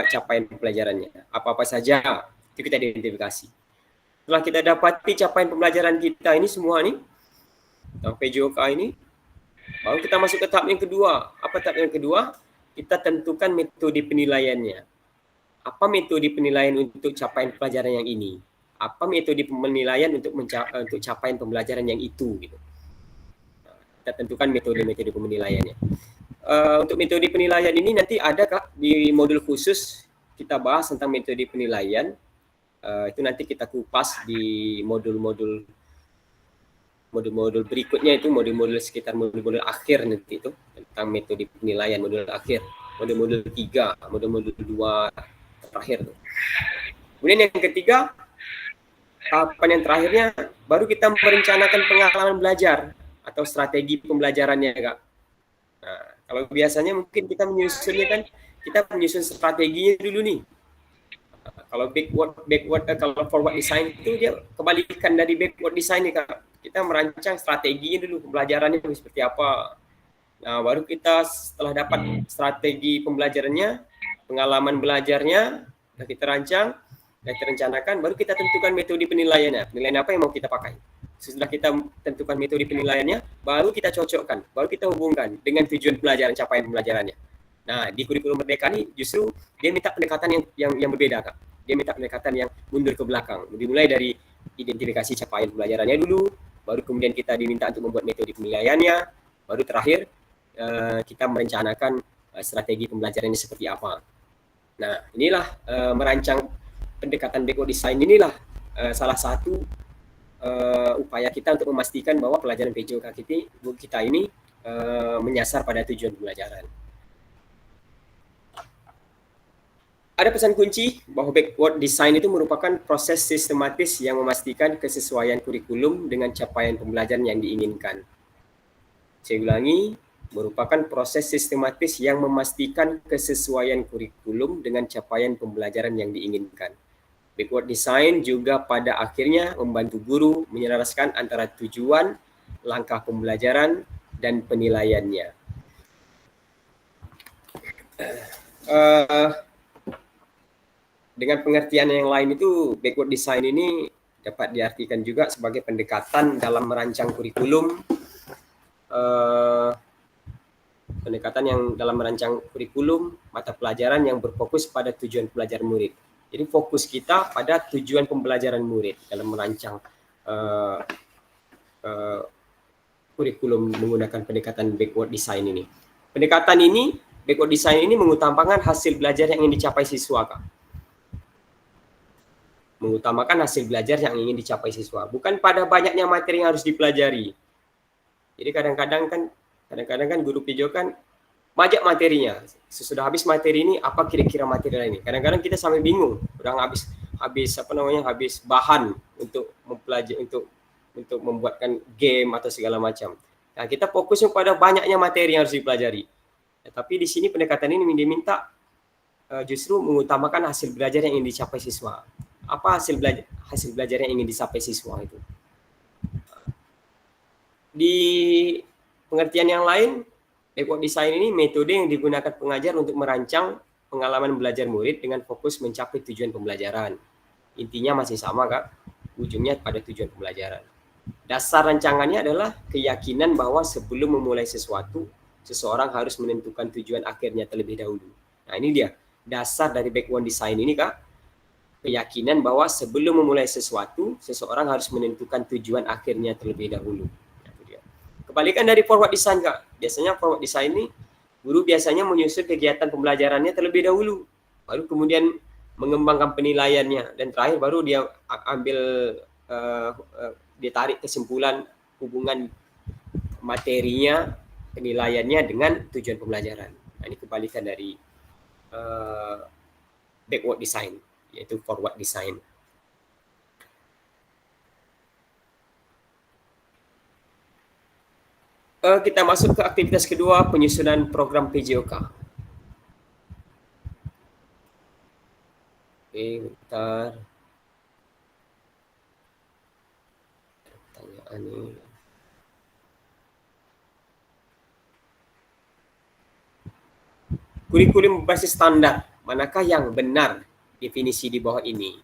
capaian pembelajarannya? Apa-apa saja itu kita identifikasi. Setelah kita dapati capaian pembelajaran kita ini semua nih, PJOK ini, baru kita masuk ke tahap yang kedua. Apa tahap yang kedua? Kita tentukan metode penilaiannya. Apa metode penilaian untuk capaian pelajaran yang ini? Apa metode penilaian untuk capaian pembelajaran yang itu? Gitu. Nah, kita tentukan metode penilaiannya. Untuk metode penilaian ini nanti ada Kak di modul khusus kita bahas tentang metode penilaian. Itu nanti kita kupas di modul-modul berikutnya, itu modul-modul sekitar modul akhir nanti itu tentang metode penilaian modul akhir, modul 3, modul 2 terakhir tuh. Kemudian yang ketiga, tahapan yang terakhirnya baru kita merencanakan pengalaman belajar atau strategi pembelajarannya, Kak. Nah, kalau biasanya mungkin kita menyusunnya kan, kita menyusun strateginya dulu nih. Kalau kalau forward design itu dia kebalikan dari backward design nih, Kak. Kita merancang strateginya dulu, pembelajarannya seperti apa. Nah, baru kita setelah dapat strategi pembelajarannya, pengalaman belajarnya, sudah kita rancang, sudah kita rencanakan, baru kita tentukan metode penilaiannya. Penilaian apa yang mau kita pakai. Setelah kita tentukan metode penilaiannya, baru kita cocokkan, baru kita hubungkan dengan tujuan pelajaran, capaian pembelajarannya. Nah, di kurikulum Merdeka ini justru dia minta pendekatan yang berbeda, Kak. Dia minta pendekatan yang mundur ke belakang. Dimulai dari identifikasi capaian pembelajarannya dulu, baru kemudian kita diminta untuk membuat metode penilaiannya, baru terakhir kita merencanakan strategi pembelajarannya seperti apa. Nah, inilah merancang pendekatan backward design inilah salah satu upaya kita untuk memastikan bahwa pelajaran PJOK kita ini menyasar pada tujuan pembelajaran. Ada pesan kunci bahwa backward design itu merupakan proses sistematis yang memastikan kesesuaian kurikulum dengan capaian pembelajaran yang diinginkan. Saya ulangi, merupakan proses sistematis yang memastikan kesesuaian kurikulum dengan capaian pembelajaran yang diinginkan. Backward design juga pada akhirnya membantu guru menyelaraskan antara tujuan, langkah pembelajaran, dan penilaiannya. Dengan pengertian yang lain itu, backward design ini dapat diartikan juga sebagai pendekatan dalam merancang kurikulum, pendekatan yang dalam merancang kurikulum mata pelajaran yang berfokus pada tujuan pelajar murid. Jadi fokus kita pada tujuan pembelajaran murid dalam merancang kurikulum menggunakan pendekatan backward design ini. Pendekatan ini, backward design ini mengutamakan hasil belajar yang ingin dicapai siswa, Kak. Mengutamakan hasil belajar yang ingin dicapai siswa, bukan pada banyaknya materi yang harus dipelajari. Jadi kadang-kadang kan guru PJO kan banyak materinya. Sesudah habis materi ini, apa kira-kira materi lain ini? Kadang-kadang kita sampai bingung, udah habis bahan untuk mempelajari, untuk membuatkan game atau segala macam. Nah, kita fokusnya pada banyaknya materi yang harus dipelajari. Ya, tapi di sini pendekatan ini diminta justru mengutamakan hasil belajar yang ingin dicapai siswa. Apa hasil belajar yang ingin dicapai siswa itu? Di pengertian yang lain, backward design ini metode yang digunakan pengajar untuk merancang pengalaman belajar murid dengan fokus mencapai tujuan pembelajaran. Intinya masih sama, Kak. Ujungnya pada tujuan pembelajaran. Dasar rancangannya adalah keyakinan bahwa sebelum memulai sesuatu, seseorang harus menentukan tujuan akhirnya terlebih dahulu. Nah, ini dia dasar dari backward design ini, Kak. Keyakinan bahwa sebelum memulai sesuatu, seseorang harus menentukan tujuan akhirnya terlebih dahulu. Kebalikan dari forward design, Kak. Biasanya forward design ini, guru biasanya menyusun kegiatan pembelajarannya terlebih dahulu. Baru kemudian mengembangkan penilaiannya. Dan terakhir baru dia ambil, dia tarik kesimpulan hubungan materinya, penilaiannya dengan tujuan pembelajaran. Nah, ini kebalikan dari backward design, yaitu forward design. Kita masuk ke aktivitas kedua, penyusunan program PJOK. Oke, bentar. Pertanyaan ini. Kurikulum berbasis standar, manakah yang benar? Definisi di bawah ini.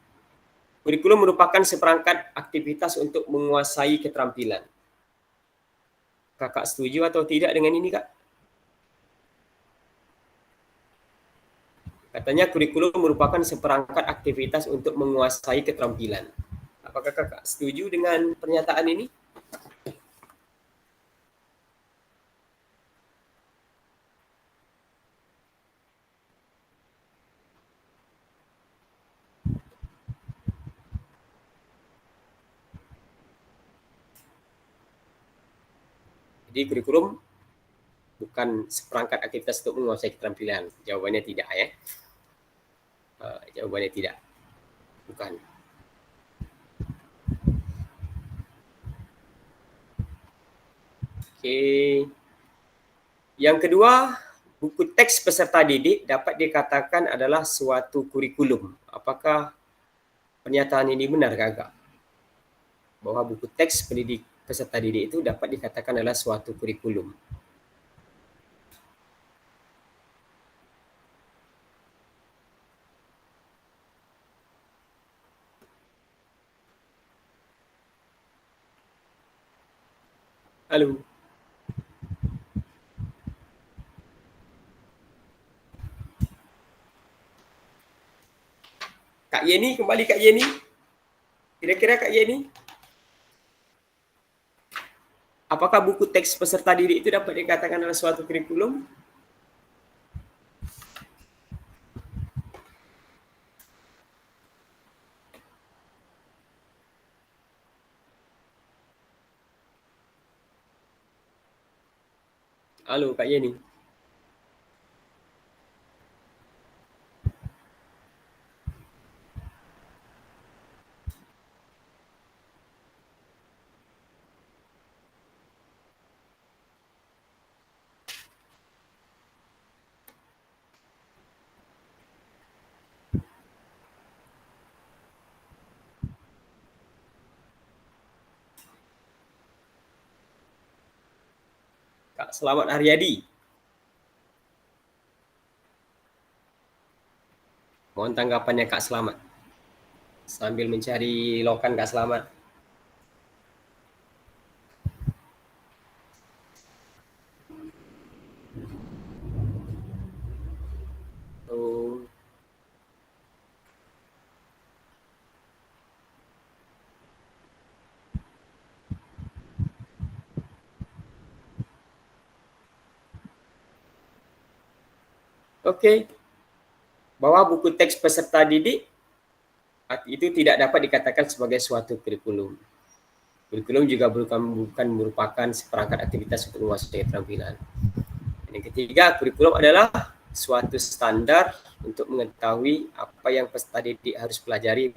Kurikulum merupakan seperangkat aktivitas untuk menguasai keterampilan. Kakak setuju atau tidak dengan ini, Kak? Katanya kurikulum merupakan seperangkat aktivitas untuk menguasai keterampilan. Apakah Kakak setuju dengan pernyataan ini? Jadi kurikulum bukan seperangkat aktivitas untuk menguasai keterampilan. Jawabannya tidak, ya. Jawabannya tidak. Bukan. Okey. Yang kedua, buku teks peserta didik dapat dikatakan adalah suatu kurikulum. Apakah pernyataan ini benar Kak? Bahwa buku teks peserta didik itu dapat dikatakan adalah suatu kurikulum. Halo. Kak Yeni, kembali Kak Yeni. Kira-kira Kak Yeni, apakah buku teks peserta didik itu dapat dikatakan adalah suatu kurikulum? Halo Kak Yeni. Kak Selamat Haryadi. Mohon tanggapannya Kak Selamat. Sambil mencari lokan Kak Selamat. Oh. Okey. Bahwa buku teks peserta didik itu tidak dapat dikatakan sebagai suatu kurikulum. Kurikulum juga bukan merupakan seperangkat aktivitas untuk menguasai keterampilan. Dan yang ketiga, kurikulum adalah suatu standar untuk mengetahui apa yang peserta didik harus pelajari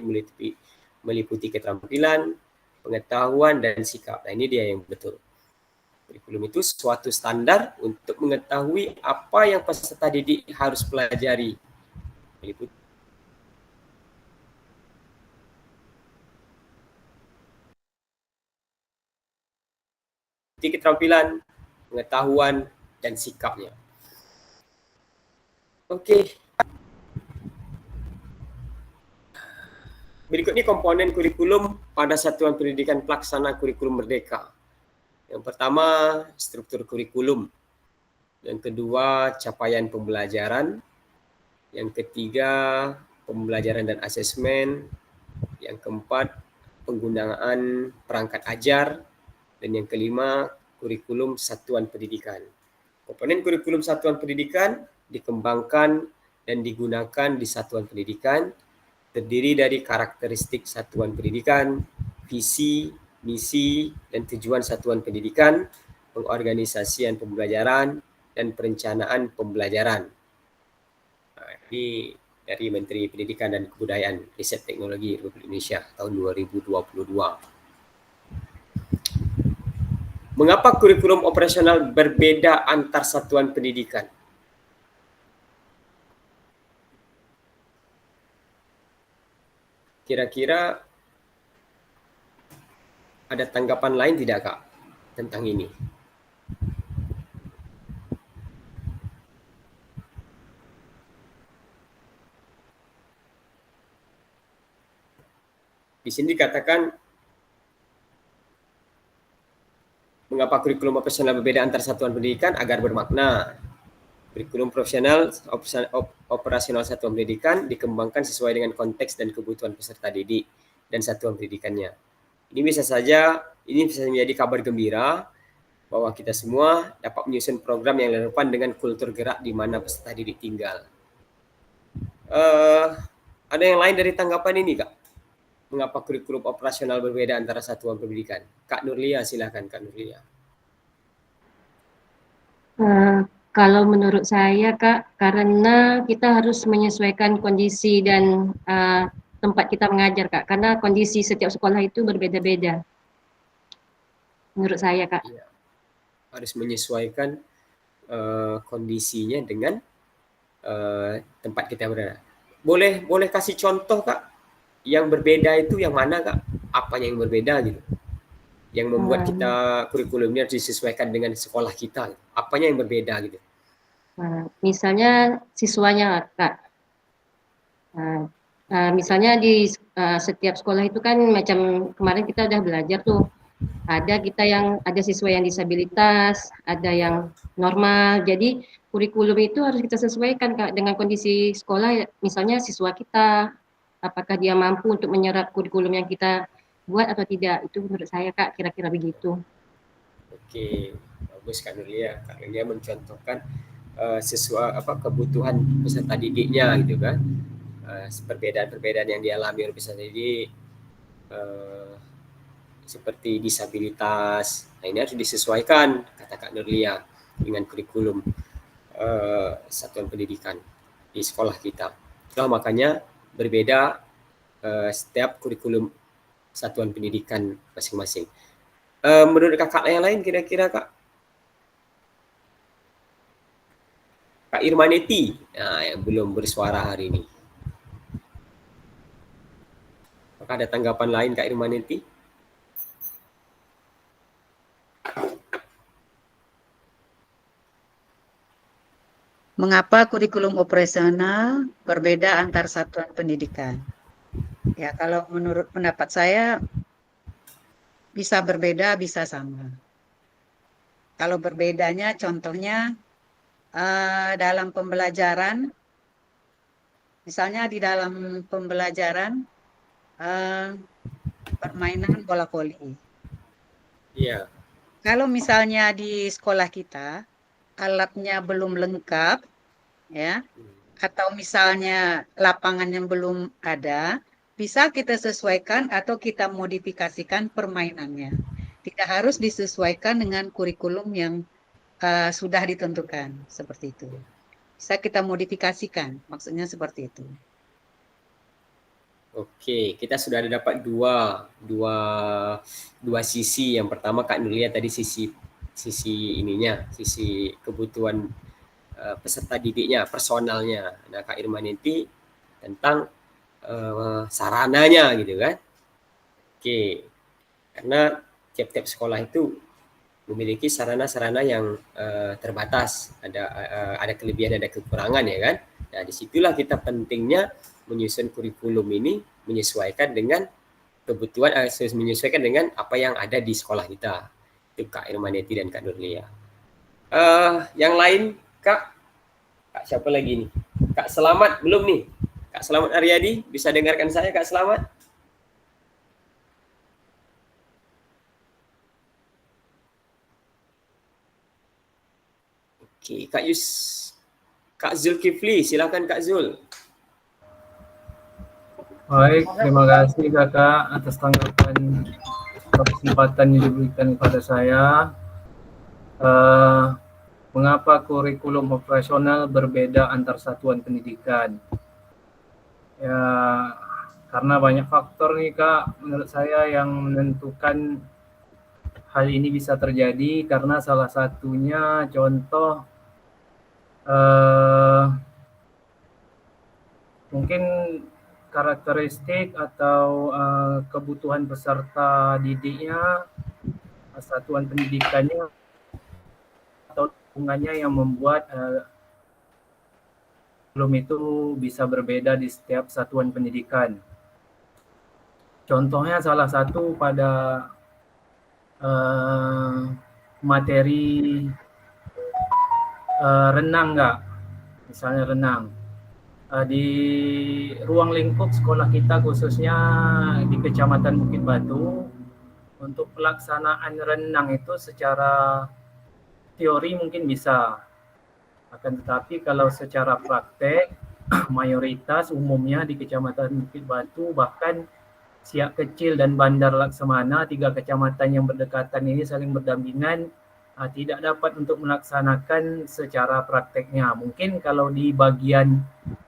meliputi keterampilan, pengetahuan, dan sikap. Nah, ini dia yang betul. Kurikulum itu suatu standar untuk mengetahui apa yang peserta didik harus pelajari meliputi keterampilan, pengetahuan, dan sikapnya. Okey. Berikut ini komponen kurikulum pada Satuan Pendidikan Pelaksana Kurikulum Merdeka. Yang pertama, struktur kurikulum. Yang kedua, capaian pembelajaran. Yang ketiga, pembelajaran dan asesmen. Yang keempat, penggunaan perangkat ajar. Dan yang kelima, kurikulum satuan pendidikan. Komponen kurikulum satuan pendidikan dikembangkan dan digunakan di satuan pendidikan, terdiri dari karakteristik satuan pendidikan, visi, misi, dan tujuan satuan pendidikan, pengorganisasian pembelajaran, dan perencanaan pembelajaran. Ini dari Menteri Pendidikan dan Kebudayaan, Riset Teknologi Republik Indonesia tahun 2022. Mengapa kurikulum operasional berbeda antar satuan pendidikan? Kira-kira ada tanggapan lain tidak Kak tentang ini? Di sini dikatakan mengapa kurikulum operasional berbeda antar satuan pendidikan agar bermakna. Kurikulum profesional operasional satuan pendidikan dikembangkan sesuai dengan konteks dan kebutuhan peserta didik dan satuan pendidikannya. Ini bisa menjadi kabar gembira bahwa kita semua dapat menyusun program yang relevan dengan kultur gerak di mana peserta didik tinggal. Ada yang lain dari tanggapan ini Kak? Mengapa kurikulum operasional berbeda antara satuan pendidikan? Kak Nurlia, silakan Kak Nurlia. Kalau menurut saya Kak, karena kita harus menyesuaikan kondisi dan tempat kita mengajar Kak, karena kondisi setiap sekolah itu berbeda-beda. Menurut saya Kak. harus menyesuaikan kondisinya dengan tempat kita berada. Boleh kasih contoh Kak, yang berbeda itu yang mana Kak? Apanya yang berbeda gitu? Yang membuat kita kurikulumnya harus disesuaikan dengan sekolah kita. Apanya yang berbeda gitu? Misalnya siswanya Kak. Misalnya di setiap sekolah itu kan macam kemarin kita udah belajar tuh. Ada siswa yang disabilitas, ada yang normal. Jadi kurikulum itu harus kita sesuaikan Kak dengan kondisi sekolah. Misalnya siswa kita, apakah dia mampu untuk menyerap kurikulum yang kita buat atau tidak. Itu menurut saya Kak, kira-kira begitu. Oke, bagus Kak Nurlia. Kak Nurlia mencontohkan sesuai kebutuhan peserta didiknya gitu kan. Perbedaan-perbedaan yang dialami oleh peserta didik seperti disabilitas. Nah, ini harus disesuaikan kata Kak Nurlia dengan kurikulum satuan pendidikan di sekolah kita. Nah, makanya berbeda setiap kurikulum satuan pendidikan masing-masing. Menurut kakak yang lain kira-kira Kak? Kak Irmaneti, yang belum bersuara hari ini. Apakah ada tanggapan lain Kak Irmaneti? Mengapa kurikulum operasional berbeda antar satuan pendidikan? Ya, kalau menurut pendapat saya bisa berbeda, bisa sama. Kalau berbedanya, contohnya dalam pembelajaran, misalnya di dalam pembelajaran permainan bola voli. Iya. Kalau misalnya di sekolah kita alatnya belum lengkap, ya, atau misalnya lapangan yang belum ada, bisa kita sesuaikan atau kita modifikasikan permainannya. Tidak harus disesuaikan dengan kurikulum yang sudah ditentukan, seperti itu. Bisa kita modifikasikan, maksudnya seperti itu. Oke, kita sudah ada dapat dua sisi. Yang pertama Kak Nulia tadi sisi kebutuhan peserta didiknya, personalnya. Nah, Kak Irmaneti tentang sarananya gitu kan. Oke, karena tiap-tiap sekolah itu memiliki sarana-sarana yang terbatas, ada kelebihan, ada kekurangan ya kan. Nah, disitulah kita pentingnya menyusun kurikulum ini menyesuaikan dengan kebutuhan, menyesuaikan dengan apa yang ada di sekolah kita. Itu Kak Irmaneti dan Kak Nurlia. Yang lain Kak siapa lagi nih? Kak Selamat belum nih? Kak Selamat Aryadi, bisa dengarkan saya Kak Selamat? Oke, Kak Zulkifli, silakan Kak Zul. Baik, terima kasih Kakak atas tanggapan kesempatan yang diberikan kepada saya. Mengapa kurikulum operasional berbeda antar satuan pendidikan? Ya, karena banyak faktor nih Kak, menurut saya yang menentukan hal ini bisa terjadi, karena salah satunya contoh mungkin karakteristik atau kebutuhan peserta didiknya, satuan pendidikannya, atau lingkungannya yang membuat kurikulum itu bisa berbeda di setiap satuan pendidikan. Contohnya salah satu pada materi renang Kak, misalnya renang. Di ruang lingkup sekolah kita khususnya di Kecamatan Bukit Batu, untuk pelaksanaan renang itu secara teori mungkin bisa, akan tetapi kalau secara praktek mayoritas umumnya di Kecamatan Bukit Batu, bahkan Siak Kecil dan Bandar Laksamana, 3 kecamatan yang berdekatan ini saling berdampingan, tidak dapat untuk melaksanakan secara prakteknya. Mungkin kalau di bagian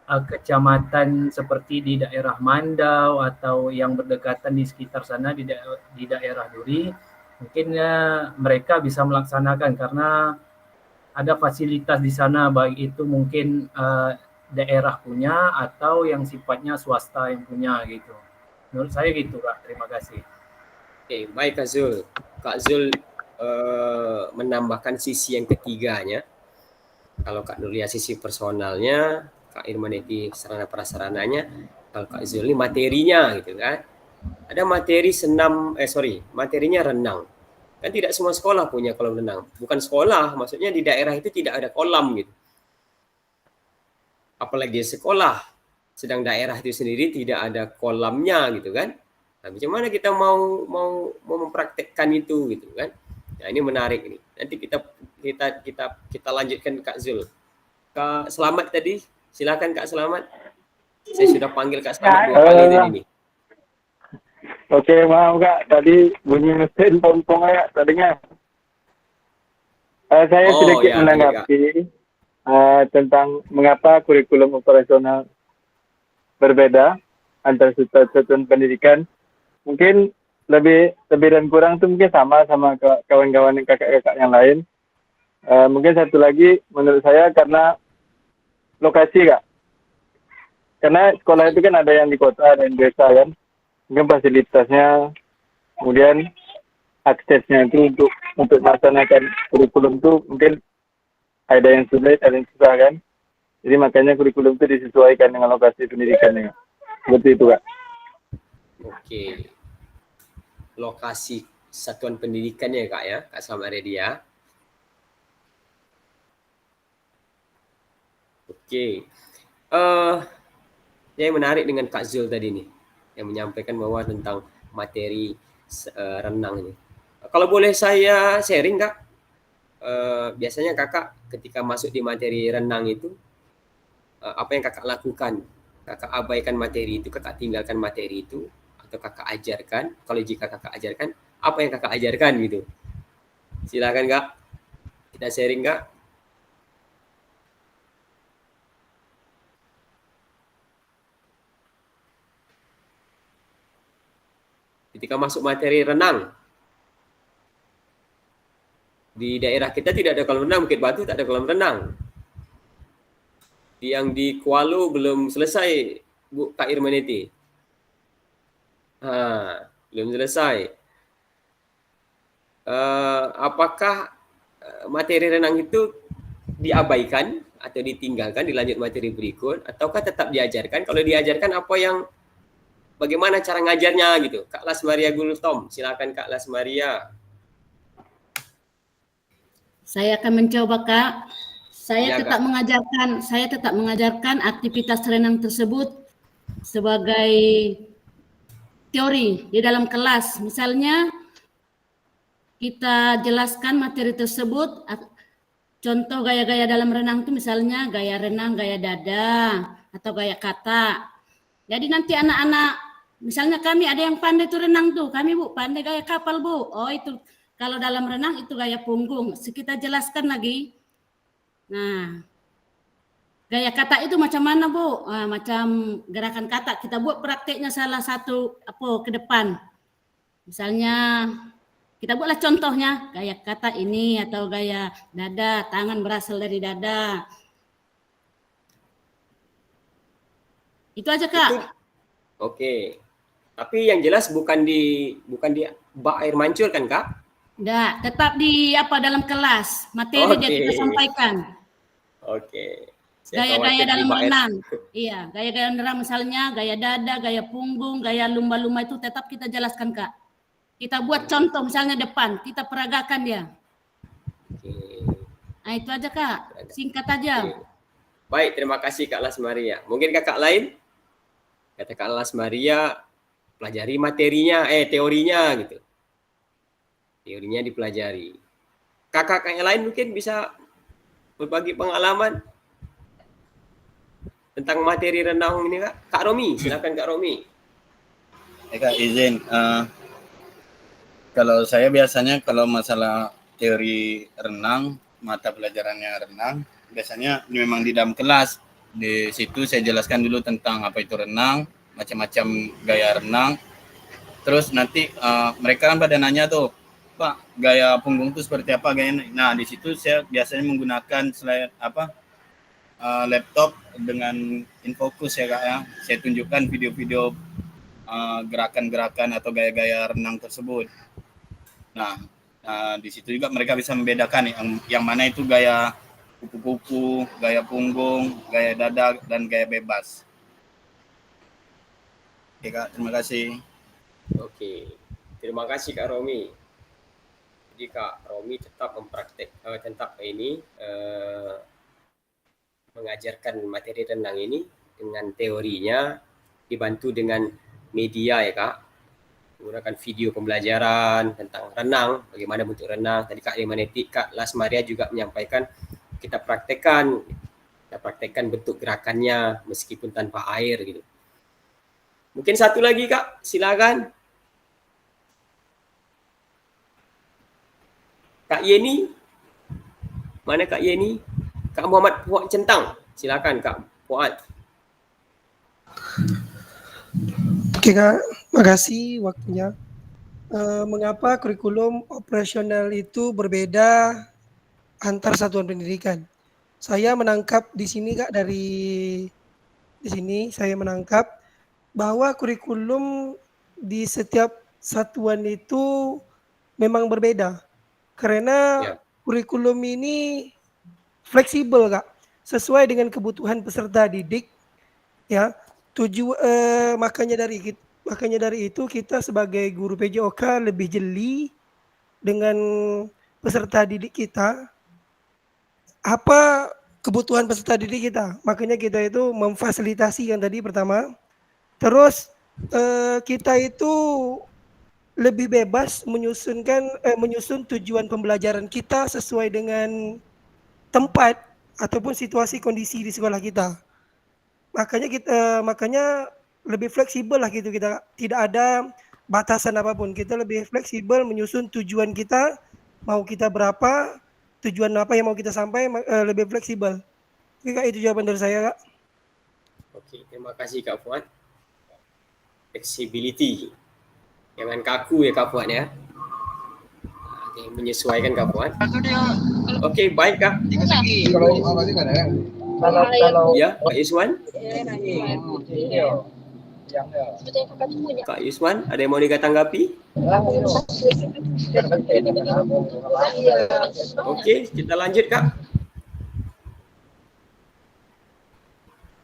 kecamatan seperti di daerah Mandau atau yang berdekatan di sekitar sana di daerah Duri, mungkin mereka bisa melaksanakan karena ada fasilitas di sana, baik itu mungkin daerah punya atau yang sifatnya swasta yang punya gitu. Menurut saya gitu Kak, terima kasih. Oke, baik Kak Zul. Kak Zul menambahkan sisi yang ketiganya. Kalau Kak Nuria sisi personalnya, Kak Irmaneti sarana prasarananya, kalau Kak Zul ini materinya gitu kan. Ada materi materinya renang. Kan tidak semua sekolah punya kolam renang. Bukan sekolah, maksudnya di daerah itu tidak ada kolam gitu. Apalagi sekolah, sedang daerah itu sendiri tidak ada kolamnya gitu kan. Nah, bagaimana kita mau mempraktekkan itu gitu kan? Nah, ini menarik ini. Nanti kita lanjutkan Kak Zul. Kak Selamat tadi, silakan Kak Selamat. Saya sudah panggil Kak Selamat 2 kali tadi ini. Oke, maaf Kak, tadi bunyi mesin pompong ya tadinya. Saya sedikit menanggapi tentang mengapa kurikulum operasional berbeda antara satuan pendidikan. Mungkin lebih dan kurang itu mungkin sama kawan-kawan kakak-kakak yang lain. Mungkin satu lagi menurut saya karena lokasi Kak. Karena sekolah itu kan ada yang di kota, ada yang di desa kan. Mungkin fasilitasnya, kemudian aksesnya itu untuk melaksanakan kurikulum itu mungkin ada yang sulit, ada yang susah kan. Jadi makanya kurikulum itu disesuaikan dengan lokasi pendidikannya. Seperti itu Kak. Oke. Lokasi satuan pendidikannya Kak ya, Kak Selamat Redia. Oke. Yang menarik dengan Kak Zul tadi nih, yang menyampaikan bahwa tentang materi renang ini. Kalau boleh saya sharing Kak, biasanya Kakak ketika masuk di materi renang itu, apa yang Kakak lakukan? Kakak abaikan materi itu, Kakak tinggalkan materi itu, atau Kakak ajarkan? Kalau jika Kakak ajarkan, apa yang Kakak ajarkan gitu? Silakan Kak, kita sharing Kak. Ketika masuk materi renang, di daerah kita tidak ada kolam renang, Bukit Batu tak ada kolam renang. Yang di Kualo belum selesai, Bu Kak Irmaneti. Belum selesai. Apakah materi renang itu diabaikan atau ditinggalkan, dilanjut materi berikut, ataukah tetap diajarkan? Kalau diajarkan apa yang bagaimana cara ngajarnya gitu? Kak Lasmaria Gultom, silakan Kak Lasmaria. Saya akan mencoba Kak. Saya tetap mengajarkan aktivitas renang tersebut sebagai teori di dalam kelas. Misalnya kita jelaskan materi tersebut, contoh gaya-gaya dalam renang itu misalnya gaya renang, gaya dada, atau gaya kata. Jadi nanti anak-anak, misalnya kami ada yang pandai itu renang tuh, kami Bu pandai gaya kapal Bu. Oh itu kalau dalam renang itu gaya punggung. Kita jelaskan lagi. Nah, gaya kata itu macam mana Bu? Macam gerakan kata. Kita buat prakteknya salah satu ke depan. Misalnya kita buatlah contohnya gaya kata ini atau gaya dada, tangan berasal dari dada. Itu aja Kak. Oke. Tapi yang jelas bukan di bak air mancur kan Kak? Enggak, tetap di dalam kelas. Materi dia kita sampaikan. Oke. Gaya-gaya dalam renang. Iya, gaya-gaya renang misalnya gaya dada, gaya punggung, gaya lumba-lumba itu tetap kita jelaskan Kak. Kita buat contoh misalnya depan, kita peragakan dia. Oke. Nah itu aja Kak, singkat aja. Baik, terima kasih Kak Lasmaria. Mungkin kakak lain? Kata Kak Lasmaria, pelajari materinya, teorinya gitu. Teorinya dipelajari. Kakak yang lain mungkin bisa berbagi pengalaman tentang materi renang ini Kak. Kak Romi, silakan Kak Romi. Kak izin, kalau saya biasanya kalau masalah teori renang, mata pelajarannya renang, biasanya memang di dalam kelas. Di situ saya jelaskan dulu tentang apa itu renang, macam-macam gaya renang. Terus nanti mereka kan pada nanya tuh, Pak, gaya punggung itu seperti apa gaya? Nah, di situ saya biasanya menggunakan laptop dengan InFocus ya Kak ya. Saya tunjukkan video-video gerakan-gerakan atau gaya-gaya renang tersebut. Nah, di situ juga mereka bisa membedakan yang mana itu gaya kupu-kupu, gaya punggung, gaya dada, dan gaya bebas. Oke Kak, terima kasih. Oke, terima kasih Kak Romi. Jadi Kak Romi tetap mengajarkan materi renang ini dengan teorinya dibantu dengan media ya Kak. Menggunakan video pembelajaran tentang renang, bagaimana bentuk renang. Tadi Kak Limanetik, Kak Lasmaria juga menyampaikan kita praktekkan bentuk gerakannya meskipun tanpa air gitu. Mungkin satu lagi Kak, silakan. Kak Yeni, mana Kak Yeni? Kak Muhammad Fuad Centang, silakan Kak Fuad. Oke Kak, makasih waktunya. Mengapa kurikulum operasional itu berbeda antar satuan pendidikan? Saya menangkap di sini Kak, di sini saya menangkap bahwa kurikulum di setiap satuan itu memang berbeda. Karena kurikulum ini fleksibel Kak, sesuai dengan kebutuhan peserta didik ya. Makanya dari itu kita sebagai guru PJOK lebih jeli dengan peserta didik kita, apa kebutuhan peserta didik kita. Makanya kita itu memfasilitasi yang tadi pertama. Terus kita itu lebih bebas menyusun tujuan pembelajaran kita sesuai dengan tempat ataupun situasi kondisi di sekolah kita. Makanya lebih fleksibel lah gitu, kita tidak ada batasan apapun. Kita lebih fleksibel menyusun tujuan kita, mau kita berapa, tujuan apa yang mau kita sampai, lebih fleksibel. Oke Kak, itu jawaban dari saya Kak. Oke, terima kasih Kak Fuad. Flexibility, jangan kaku ya Kak Fuad ya. Oke, menyesuaikan Kak Fuad. Oke, baik Kak. Ya, Kak Yuswan. Kak Yuswan, ada yang mau ditanggapi? Oke, kita lanjut Kak.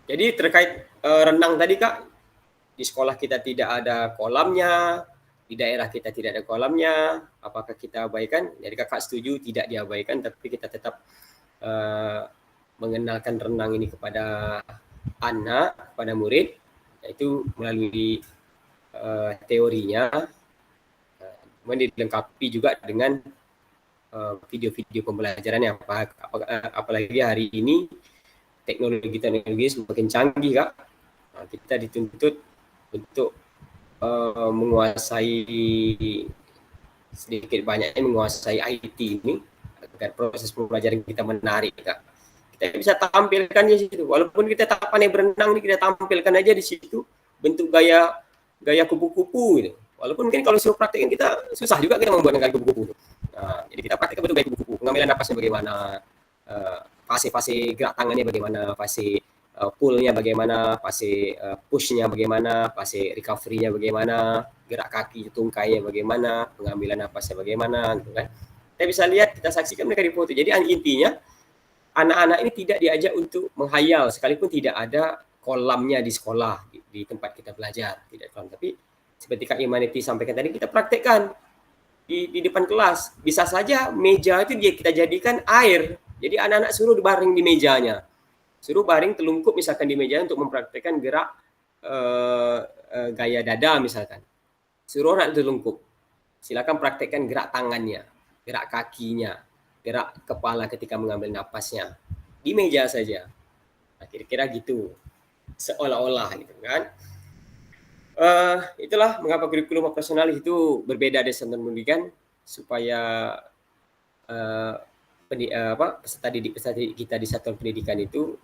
Jadi terkait renang tadi Kak, di sekolah kita tidak ada kolamnya, di daerah kita tidak ada kolamnya, apakah kita abaikan? Jadi Kakak setuju tidak diabaikan, tapi kita tetap mengenalkan renang ini kepada anak, kepada murid, yaitu melalui teorinya, kemudian dilengkapi juga dengan video-video pembelajarannya. Apalagi hari ini teknologi semakin canggih Kak. Nah, kita dituntut untuk menguasai sedikit banyaknya menguasai IT ini agar proses pembelajaran kita menarik Kak. Kita bisa tampilkan di situ, walaupun kita tak pandai berenang nih, kita tampilkan aja di situ bentuk gaya kupu-kupu gitu. Walaupun mungkin kalau suruh praktekin kita susah juga kita membuat gaya kupu-kupu. Nah, jadi kita praktekkan bentuk gaya kupu-kupu, pengambilan napasnya bagaimana, fase-fase gerak tangannya bagaimana, fase pull-nya bagaimana, fase push-nya bagaimana, fase recovery-nya bagaimana, gerak kaki tungkainya bagaimana, pengambilan napasnya bagaimana gitu kan. Kita bisa lihat, kita saksikan mereka di foto. Jadi intinya anak-anak ini tidak diajak untuk menghayal, sekalipun tidak ada kolamnya di sekolah, di tempat kita belajar, tidak kolam. Tapi seperti Kak Imaniti sampaikan tadi, kita praktekkan di depan kelas. Bisa saja meja itu kita jadikan air, jadi anak-anak suruh baring di mejanya, suruh baring telungkup misalkan di meja untuk mempraktekkan gerak gaya dada misalkan, suruh anak telungkup, silakan praktekkan gerak tangannya, gerak kakinya, gerak kepala ketika mengambil napasnya di meja saja. Nah, kira-kira gitu, seolah-olah gitu kan. Itulah mengapa kurikulum operasional itu berbeda dari satuan pendidikan, supaya peserta didik kita di satuan pendidikan itu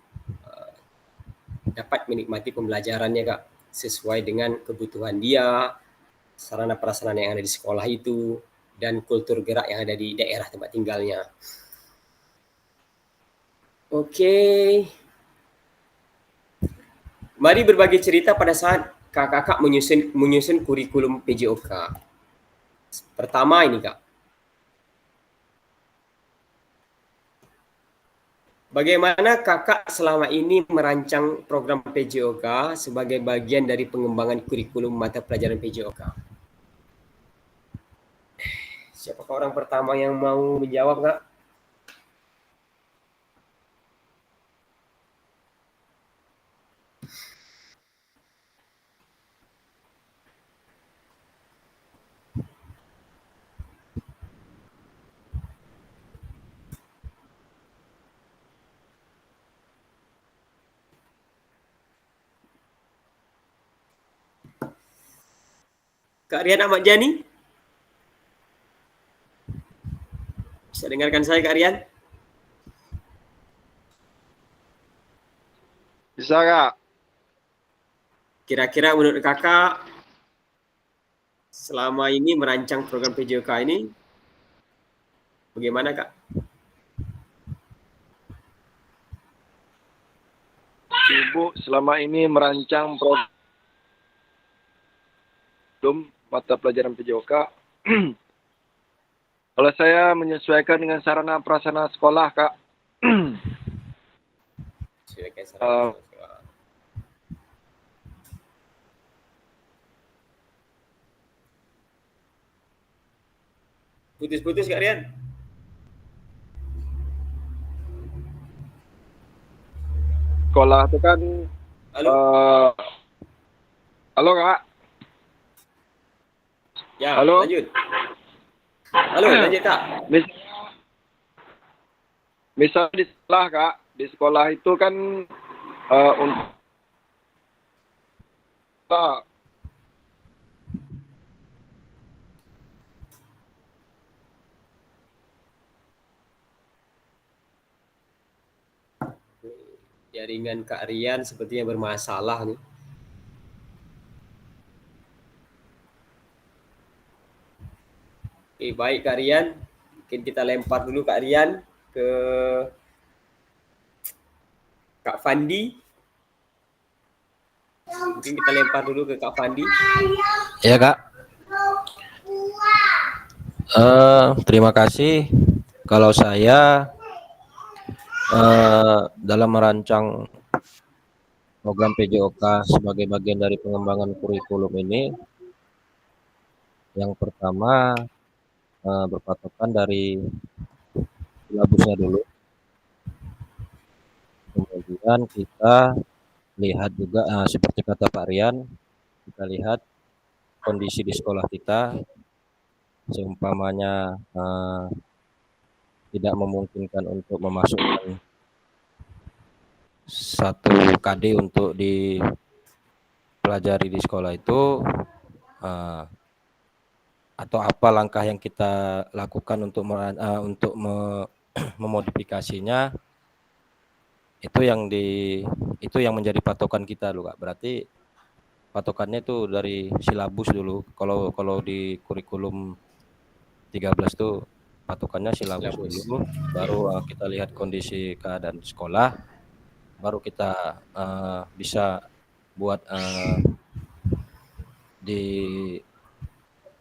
dapat menikmati pembelajarannya Kak, sesuai dengan kebutuhan dia, sarana prasarana yang ada di sekolah itu, dan kultur gerak yang ada di daerah tempat tinggalnya. Oke. Mari berbagi cerita pada saat kakak-kakak menyusun kurikulum PJOK. Pertama ini, Kak. Bagaimana kakak selama ini merancang program PJOK sebagai bagian dari pengembangan kurikulum mata pelajaran PJOK? Siapakah orang pertama yang mau menjawab, Kak? Kak Rian Ahmad Jani? Bisa dengarkan saya, Kak Rian? Bisa, Kak. Kira-kira menurut kakak selama ini merancang program PJOK ini bagaimana, Kak? Ibu selama ini merancang program mata pelajaran PJOK. Kalau saya menyesuaikan dengan sarana prasarana sekolah, Kak. Putus-putus, Kak Rian? Sekolah itu kan halo, Kak. Ya, halo. lanjut. Halo, lanjut, Kak. Misal di sekolah, Kak. Di sekolah itu kan untuk jaringan Kak Rian sepertinya bermasalah nih. Oke, baik Kak Rian. Mungkin kita lempar dulu Kak Rian ke Kak Fandi. Mungkin kita lempar dulu ke Kak Fandi. Ya, Kak. Terima kasih. Kalau saya dalam merancang program PJOK sebagai bagian dari pengembangan kurikulum ini, yang pertama berpatokan dari silabusnya dulu. Kemudian kita lihat juga seperti kata Pak Rian, kita lihat kondisi di sekolah kita, seumpamanya tidak memungkinkan untuk memasukkan satu KD untuk dipelajari di sekolah itu, atau apa langkah yang kita lakukan untuk memodifikasinya, itu yang menjadi patokan kita loh, Kak. Berarti patokannya itu dari silabus dulu. Kalau di kurikulum 13 tuh patokannya silabus dulu, baru kita lihat kondisi keadaan sekolah, baru kita bisa buat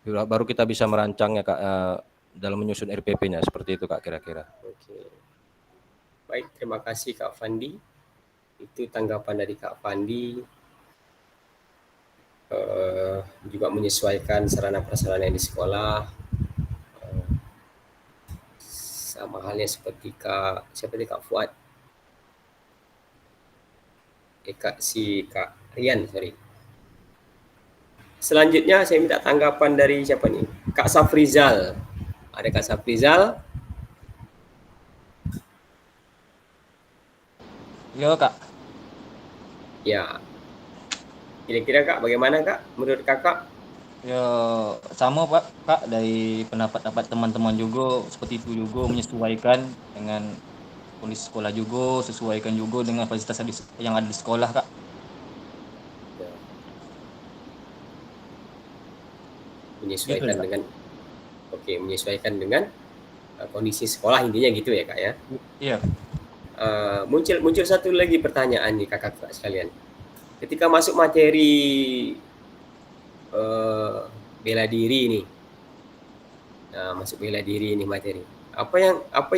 baru kita bisa merancangnya, Kak, dalam menyusun RPP-nya, seperti itu, Kak, kira-kira. Oke. Baik, terima kasih Kak Fandi. Itu tanggapan dari Kak Fandi. Juga menyesuaikan sarana prasarana di sekolah. Sama halnya seperti Kak Fuad. Kak Rian, sorry. Selanjutnya saya minta tanggapan dari siapa nih? Kak Safrizal. Ada Kak Safrizal? Yo, Kak. Ya. Kira-kira Kak, bagaimana Kak menurut Kakak? Ya sama Kak, dari pendapat teman-teman juga seperti itu juga, menyesuaikan dengan kondisi sekolah juga, sesuaikan juga dengan fasilitas yang ada di sekolah, Kak. Menyesuaikan dengan Oke, menyesuaikan dengan kondisi sekolah, intinya gitu ya Kak ya. Iya. Muncul satu lagi pertanyaan nih kakak-kakak sekalian. Ketika masuk materi bela diri nih, masuk bela diri nih materi. Apa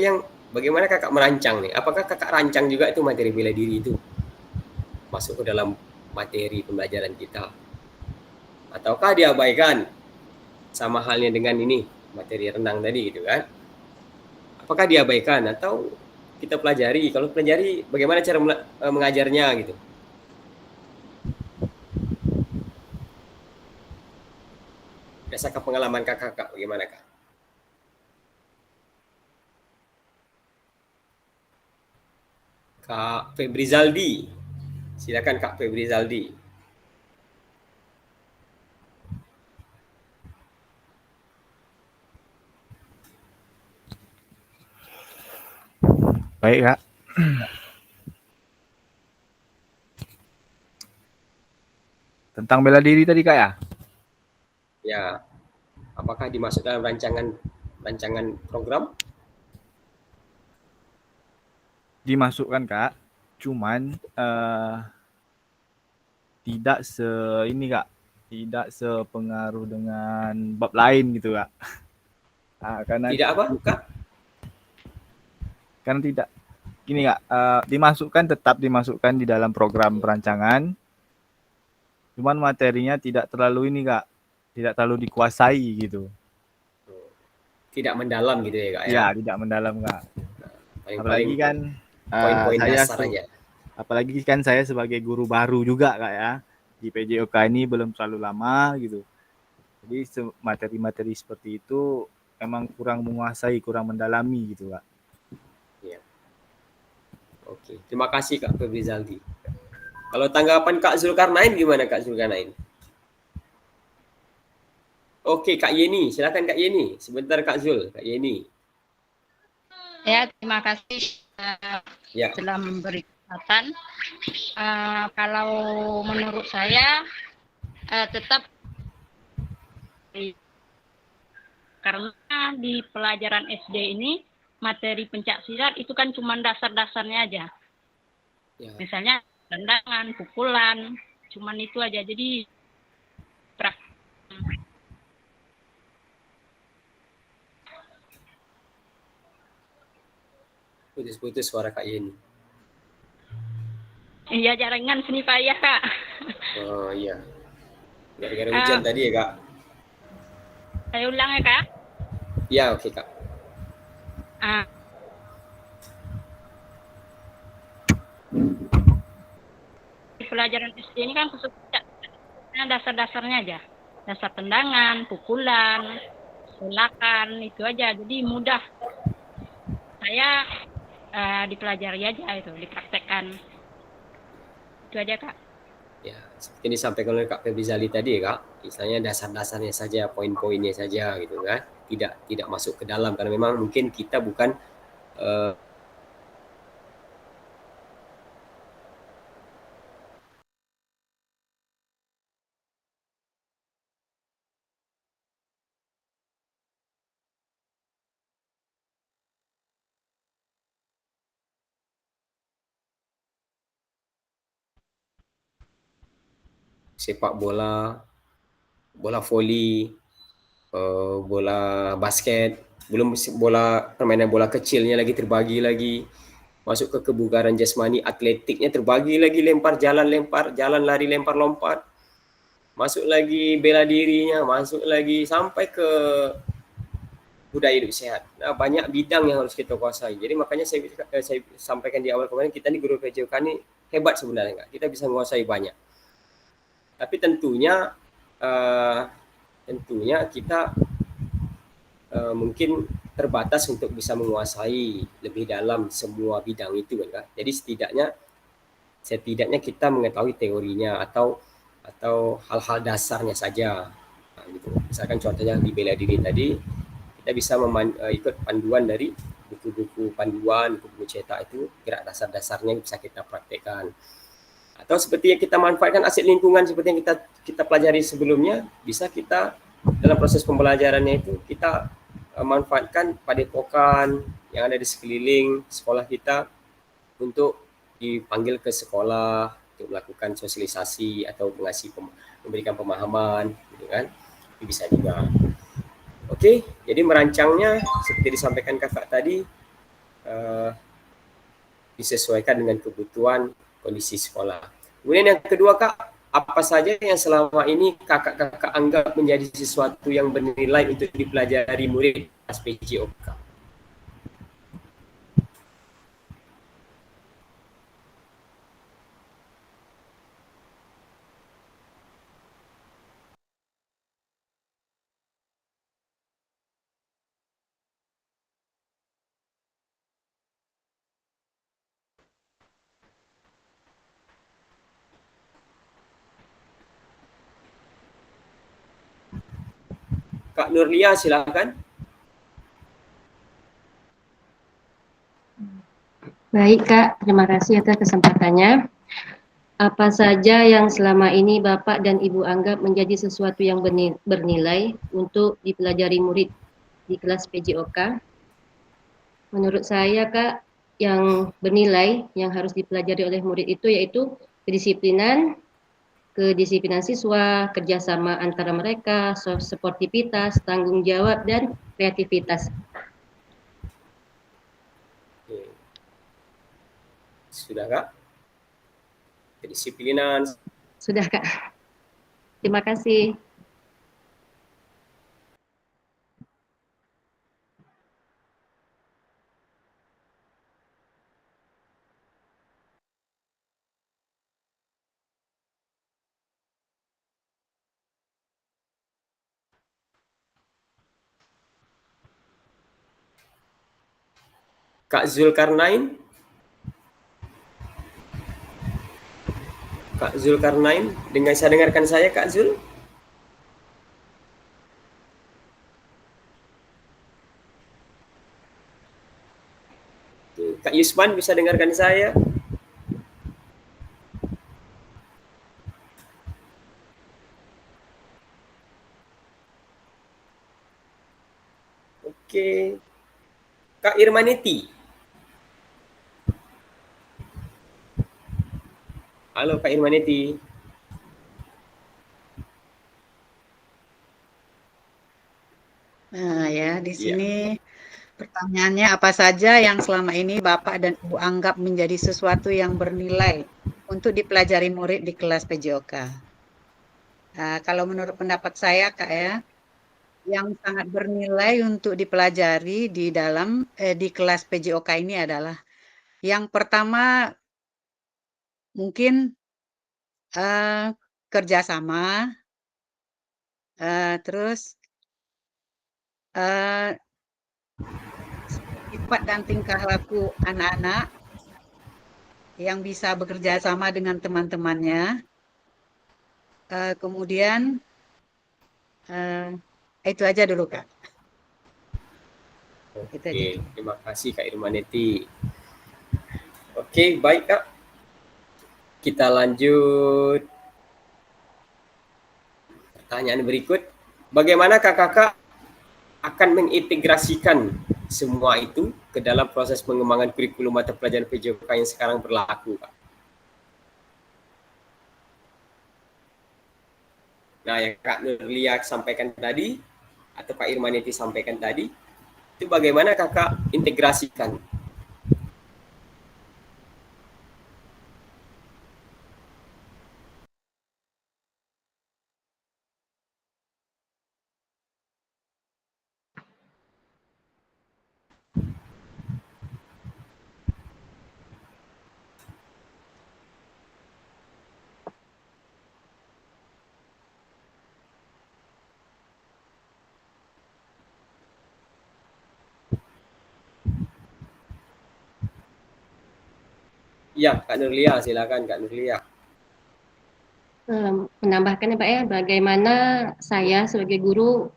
yang bagaimana kakak merancang nih? Apakah kakak rancang juga itu materi bela diri itu masuk ke dalam materi pembelajaran kita? Ataukah diabaikan sama halnya dengan ini materi renang tadi gitu kan? Apakah diabaikan atau kita pelajari? Kalau pelajari, bagaimana cara mengajarnya gitu? Berdasarkan pengalaman kakak, bagaimana Kak? Kak Febri Zaldi, silakan Kak Febri Zaldi. Baik Kak. Tentang bela diri tadi Kak ya? Ya, apakah dimasuk dalam rancangan program? Dimasukkan Kak, cuman tidak tidak sepengaruh dengan bab lain gitu Kak. Karena tidak apa Kak? Karena tidak gini Kak, tetap dimasukkan di dalam program perancangan, cuman materinya tidak terlalu tidak terlalu dikuasai gitu. Tidak mendalam gitu ya Kak ya? Ya, tidak mendalam Kak. Apalagi kan poin-poin dasar aja. Apalagi kan saya sebagai guru baru juga Kak ya, di PJOK ini belum terlalu lama gitu. Jadi materi-materi seperti itu emang kurang menguasai, kurang mendalami gitu Kak. Ya. Oke, terima kasih Kak Febri Zaldi. Kalau tanggapan Kak Zulkarnain gimana Kak Zulkarnain? Oke, Kak Yeni, silakan Kak Yeni. Sebentar Kak Zul, Kak Yeni. Ya, terima kasih telah memberi kesempatan. Kalau menurut saya tetap karena di pelajaran SD ini materi pencaksilat itu kan cuma dasar-dasarnya aja. Ya. Misalnya tendangan, pukulan, cuman itu aja. Jadi putus-putus suara Kak Yeni. Iya, jaringan sini payah Kak. Oh iya. Gara-gara hujan tadi ya Kak. Saya ulang ya Kak. Iya, oke Kak. Di pelajaran SD ini kan khususnya dasar-dasarnya aja. Dasar tendangan, pukulan, silakan, itu aja. Jadi mudah. Saya dipelajari aja itu, dipraktekkan. Itu aja Kak. Ya, seperti ini disampaikan oleh Kak Febri Zaldi tadi ya Kak. Misalnya dasar-dasarnya saja, poin-poinnya saja gitu kan. Tidak masuk ke dalam karena memang mungkin kita bukan sepak bola, bola voli, bola basket, belum permainan bola kecilnya lagi terbagi lagi, masuk ke kebugaran jasmani, atletiknya terbagi lagi, lempar jalan, lari, lempar lompat, masuk lagi bela dirinya, masuk lagi sampai ke budaya hidup sehat. Nah, banyak bidang yang harus kita kuasai. Jadi makanya saya sampaikan di awal kemarin, kita nih guru PJOK ini hebat sebenarnya Kak. Kita bisa menguasai banyak. Tapi tentunya kita mungkin terbatas untuk bisa menguasai lebih dalam semua bidang itu kan Kak. Jadi setidaknya kita mengetahui teorinya atau hal-hal dasarnya saja. Nah, gitu. Misalkan contohnya di bela diri tadi, kita bisa ikut panduan dari buku-buku panduan, buku-buku cetak itu, gerak dasar-dasarnya bisa kita praktekkan. Atau seperti yang kita manfaatkan aset lingkungan seperti yang kita pelajari sebelumnya, bisa kita dalam proses pembelajarannya itu kita manfaatkan padepokan yang ada di sekeliling sekolah kita untuk dipanggil ke sekolah untuk melakukan sosialisasi atau memberikan pemahaman, gitu kan? Itu bisa juga. Oke, jadi merancangnya seperti disampaikan kakak tadi disesuaikan dengan kebutuhan kondisi sekolah. Kemudian yang kedua kak, apa saja yang selama ini kakak-kakak anggap menjadi sesuatu yang bernilai untuk dipelajari murid PJOK? Kak Nurlia, silakan. Baik Kak, terima kasih atas kesempatannya. Apa saja yang selama ini Bapak dan Ibu anggap menjadi sesuatu yang bernilai untuk dipelajari murid di kelas PJOK? Menurut saya Kak, yang bernilai yang harus dipelajari oleh murid itu yaitu kedisiplinan siswa, kerjasama antara mereka, sportivitas, tanggung jawab, dan kreativitas. Sudah kak? Kedisiplinan. Sudah Kak. Terima kasih. Kak Zulkarnain. Kak Zulkarnain, dengarkan saya Kak Zul? Kak Yusman bisa dengarkan saya? Oke. Kak Irmaniti. Halo Kak Irmaniti. Nah ya, di sini pertanyaannya apa saja yang selama ini Bapak dan Ibu anggap menjadi sesuatu yang bernilai untuk dipelajari murid di kelas PJOK? Nah, kalau menurut pendapat saya Kak ya, yang sangat bernilai untuk dipelajari di dalam di kelas PJOK ini adalah yang pertama mungkin kerjasama, terus sifat dan tingkah laku anak-anak yang bisa bekerja sama dengan teman-temannya. Kemudian itu aja dulu Kak. Oke, terima kasih Kak Irmaniti. Oke, baik Kak. Kita lanjut pertanyaan berikut. Bagaimana kakak-kakak akan mengintegrasikan semua itu ke dalam proses pengembangan kurikulum mata pelajaran PJOK yang sekarang berlaku, Kak? Nah, yang Kak Nurlia sampaikan tadi, atau Kak Irmaniti sampaikan tadi, itu bagaimana kakak integrasikan? Ya, Kak Nurlia, silakan Kak Nurlia. Menambahkan ya Pak ya, bagaimana saya sebagai guru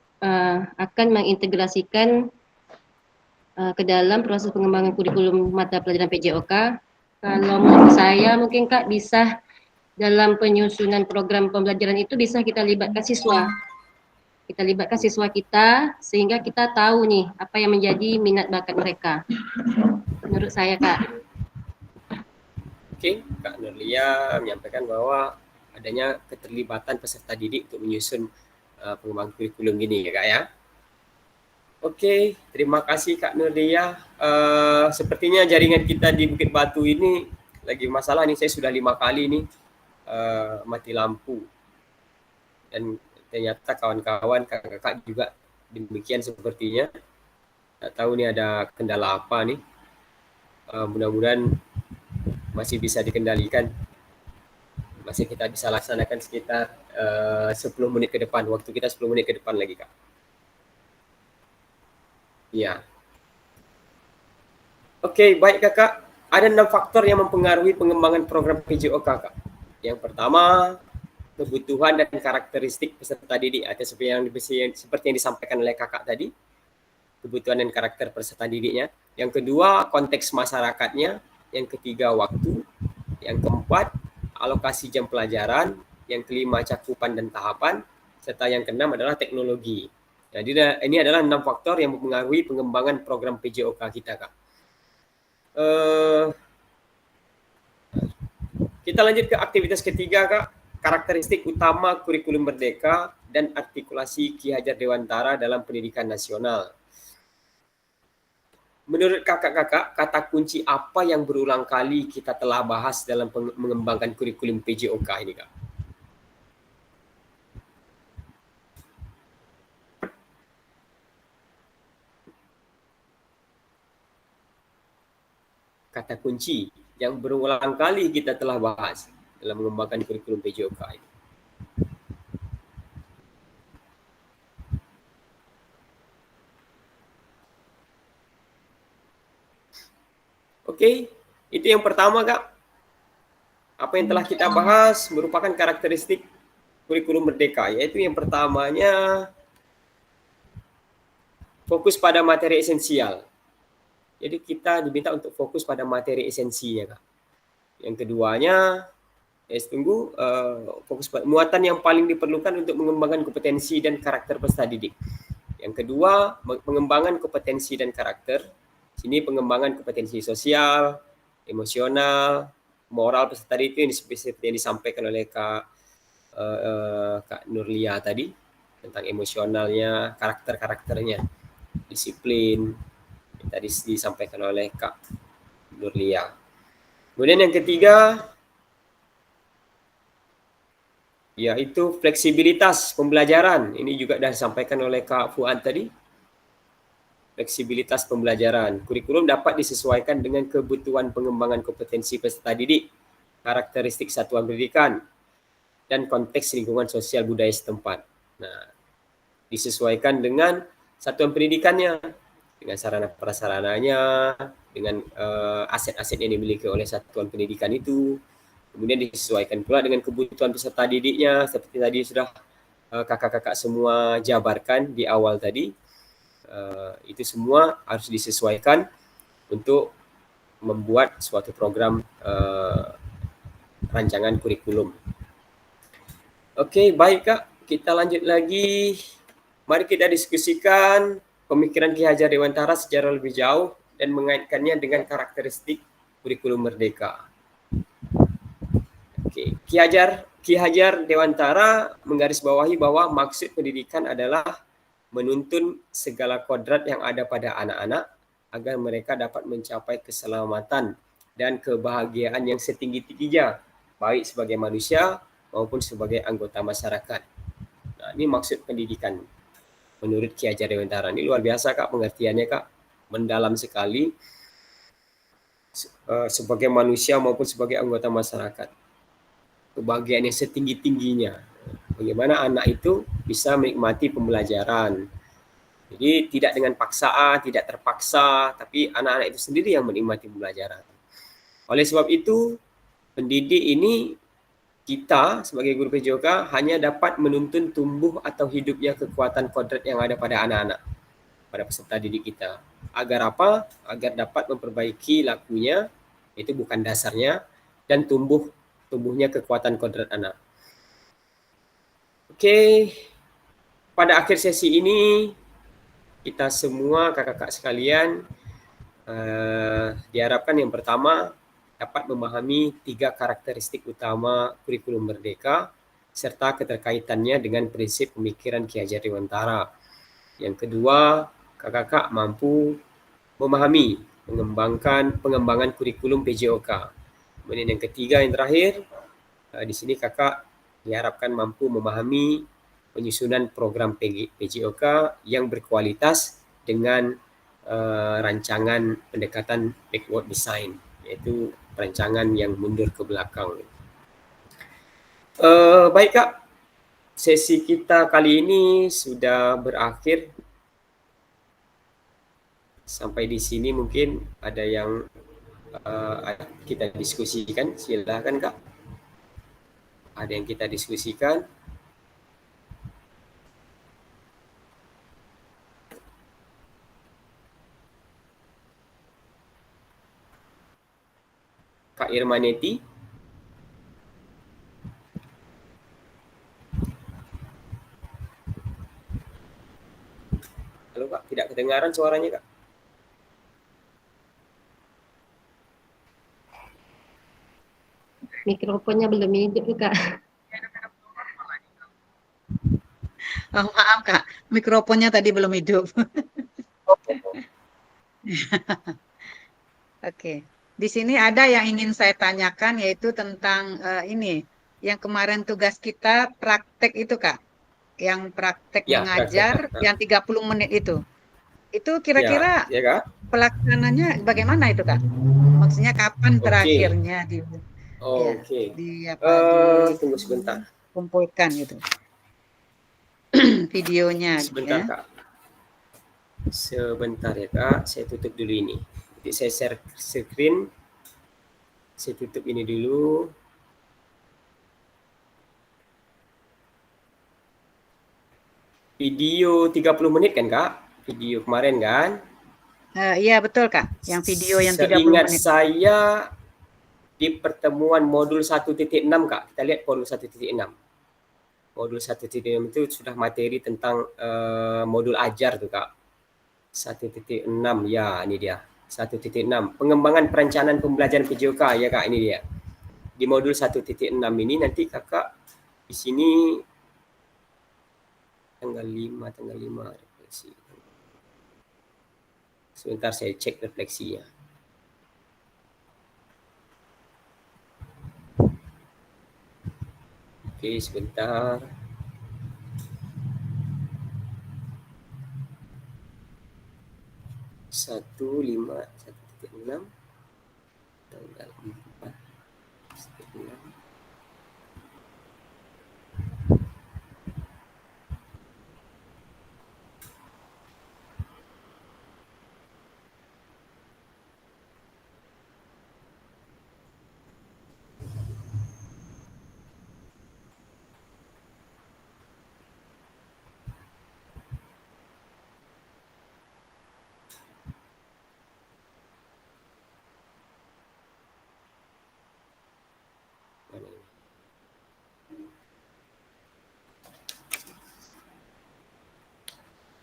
akan mengintegrasikan ke dalam proses pengembangan kurikulum mata pelajaran PJOK. Kalau menurut saya mungkin Kak bisa dalam penyusunan program pembelajaran itu bisa kita libatkan siswa. Kita libatkan siswa kita sehingga kita tahu nih apa yang menjadi minat bakat mereka. Menurut saya, Kak. Oke, Kak Nurlia menyampaikan bahwa adanya keterlibatan peserta didik untuk menyusun pengembangan kurikulum gini ya Kak ya. Oke, terima kasih Kak Nurlia. Sepertinya jaringan kita di Bukit Batu ini lagi masalah nih. Saya sudah 5 kali nih mati lampu. Dan ternyata kawan-kawan kakak-kakak juga demikian sepertinya. Tak tahu nih ada kendala apa nih. Mudah-mudahan masih bisa dikendalikan. Masih kita bisa laksanakan sekitar 10 menit ke depan. Waktu kita 10 menit ke depan lagi Kak. Ya. Oke, baik Kakak. Ada 6 faktor yang mempengaruhi pengembangan program PJOK Kak. Yang pertama, kebutuhan dan karakteristik peserta didik atau seperti yang disampaikan oleh Kakak tadi. Kebutuhan dan karakter peserta didiknya. Yang kedua, konteks masyarakatnya. Yang ketiga, waktu. Yang keempat, alokasi jam pelajaran. Yang kelima, cakupan dan tahapan. Serta yang keenam adalah teknologi. Jadi ini adalah 6 faktor yang mempengaruhi pengembangan program PJOK kita, Kak. Kita lanjut ke aktivitas ketiga, Kak. Karakteristik utama kurikulum merdeka dan artikulasi Ki Hajar Dewantara dalam pendidikan nasional. Menurut kakak-kakak, kata kunci apa yang berulang kali kita telah bahas dalam mengembangkan kurikulum PJOK ini, Kak? Kata kunci yang berulang kali kita telah bahas dalam mengembangkan kurikulum PJOK ini. Oke, itu yang pertama, Kak. Apa yang telah kita bahas merupakan karakteristik kurikulum merdeka, yaitu yang pertamanya fokus pada materi esensial. Jadi kita diminta untuk fokus pada materi esensinya, Kak. Yang keduanya, fokus pada muatan yang paling diperlukan untuk mengembangkan kompetensi dan karakter peserta didik. Yang kedua, pengembangan kompetensi dan karakter. Sini pengembangan kompetensi sosial, emosional, moral peserta didik ini seperti yang disampaikan oleh Kak Nurlia tadi tentang emosionalnya, karakternya, disiplin. Tadi disampaikan oleh Kak Nurlia. Kemudian yang ketiga, yaitu fleksibilitas pembelajaran. Ini juga sudah disampaikan oleh Kak Fuad tadi. Fleksibilitas pembelajaran. Kurikulum dapat disesuaikan dengan kebutuhan pengembangan kompetensi peserta didik, karakteristik satuan pendidikan, dan konteks lingkungan sosial budaya setempat. Nah, disesuaikan dengan satuan pendidikannya, dengan sarana prasarananya, dengan aset-aset yang dimiliki oleh satuan pendidikan itu. Kemudian disesuaikan pula dengan kebutuhan peserta didiknya, seperti tadi sudah kakak-kakak semua jabarkan di awal tadi. Itu semua harus disesuaikan untuk membuat suatu program rancangan kurikulum. Oke, baik Kak. Kita lanjut lagi. Mari kita diskusikan pemikiran Ki Hajar Dewantara secara lebih jauh dan mengaitkannya dengan karakteristik kurikulum merdeka. Oke, Ki Hajar Dewantara menggarisbawahi bahwa maksud pendidikan adalah menuntun segala kodrat yang ada pada anak-anak agar mereka dapat mencapai keselamatan dan kebahagiaan yang setinggi-tingginya, baik sebagai manusia maupun sebagai anggota masyarakat. Nah, ini maksud pendidikan menurut Ki Hajar Dewantara. Ini luar biasa, Kak, pengertiannya, Kak. Mendalam sekali sebagai manusia maupun sebagai anggota masyarakat. Kebahagiaan yang setinggi-tingginya. Bagaimana anak itu bisa menikmati pembelajaran. Jadi tidak dengan paksaan, tidak terpaksa, tapi anak-anak itu sendiri yang menikmati pembelajaran. Oleh sebab itu, pendidik ini kita sebagai guru PJOK hanya dapat menuntun tumbuh atau hidupnya kekuatan kodrat yang ada pada anak-anak, pada peserta didik kita. Agar apa? Agar dapat memperbaiki lakunya, itu bukan dasarnya, dan tumbuhnya kekuatan kodrat anak. Oke, pada akhir sesi ini kita semua kakak-kakak sekalian diharapkan yang pertama dapat memahami 3 karakteristik utama kurikulum merdeka serta keterkaitannya dengan prinsip pemikiran Ki Hajar Dewantara. Yang kedua, kakak-kakak mampu memahami pengembangan kurikulum PJOK. Kemudian yang ketiga, yang terakhir, di sini kakak diharapkan mampu memahami penyusunan program PJOK yang berkualitas dengan rancangan pendekatan backward design, yaitu rancangan yang mundur ke belakang. Baik Kak, sesi kita kali ini sudah berakhir. Sampai di sini mungkin ada yang kita diskusikan, silakan Kak. Ada yang kita diskusikan? Kak Irmaneti. Halo Kak, tidak kedengaran suaranya Kak. Mikrofonnya belum hidup Kak. Oh, maaf Kak, mikrofonnya tadi belum hidup. Oke, di sini ada yang ingin saya tanyakan yaitu tentang ini, yang kemarin tugas kita praktek itu Kak, yang praktek Ya, mengajar praktek. yang 30 menit itu. Itu kira-kira Ya Kak. pelaksananya bagaimana itu Kak? Maksudnya kapan terakhirnya Oke. Tunggu sebentar. Kumpulkan gitu. Videonya Sebentar ya. Kak. Sebentar ya Kak, saya tutup dulu ini. Nanti saya share screen. Saya tutup ini dulu. Video 30 menit kan Kak? Video kemarin kan? Iya betul Kak, yang video yang 30 Seingat menit. saya di pertemuan modul 1.6 Kak, kita lihat modul 1.6. Modul 1.6 itu sudah materi tentang modul ajar tuh Kak. 1.6 ya, ini dia. 1.6 pengembangan perencanaan pembelajaran PJOK ya Kak, ini dia. Di modul 1.6 ini nanti Kakak di sini tanggal 5 refleksi. Sebentar saya cek refleksinya. Oke, sebentar. Satu 1.6 tanggal 4/6.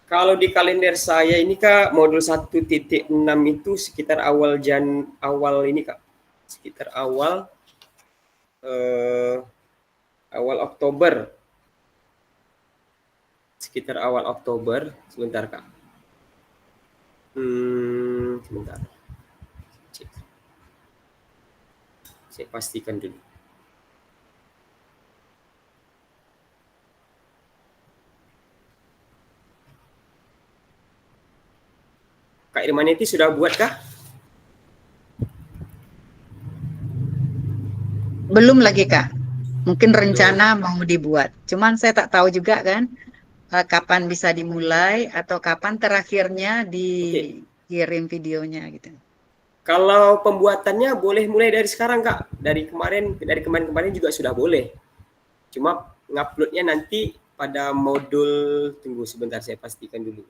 Kalau di kalender saya ini Kak, modul 1.6 itu sekitar awal ini Kak. Sekitar awal Oktober. Sekitar awal Oktober, sebentar Kak. Sebentar. Cek. Saya pastikan dulu. Kak Irmaneti sudah buat kah? Belum lagi Kak, mungkin rencana mau dibuat. Cuman saya tak tahu juga kan kapan bisa dimulai atau kapan terakhirnya dikirim videonya gitu. Kalau pembuatannya boleh mulai dari sekarang Kak. Dari kemarin juga sudah boleh. Cuma nguploadnya nanti pada modul, tunggu sebentar saya pastikan dulu.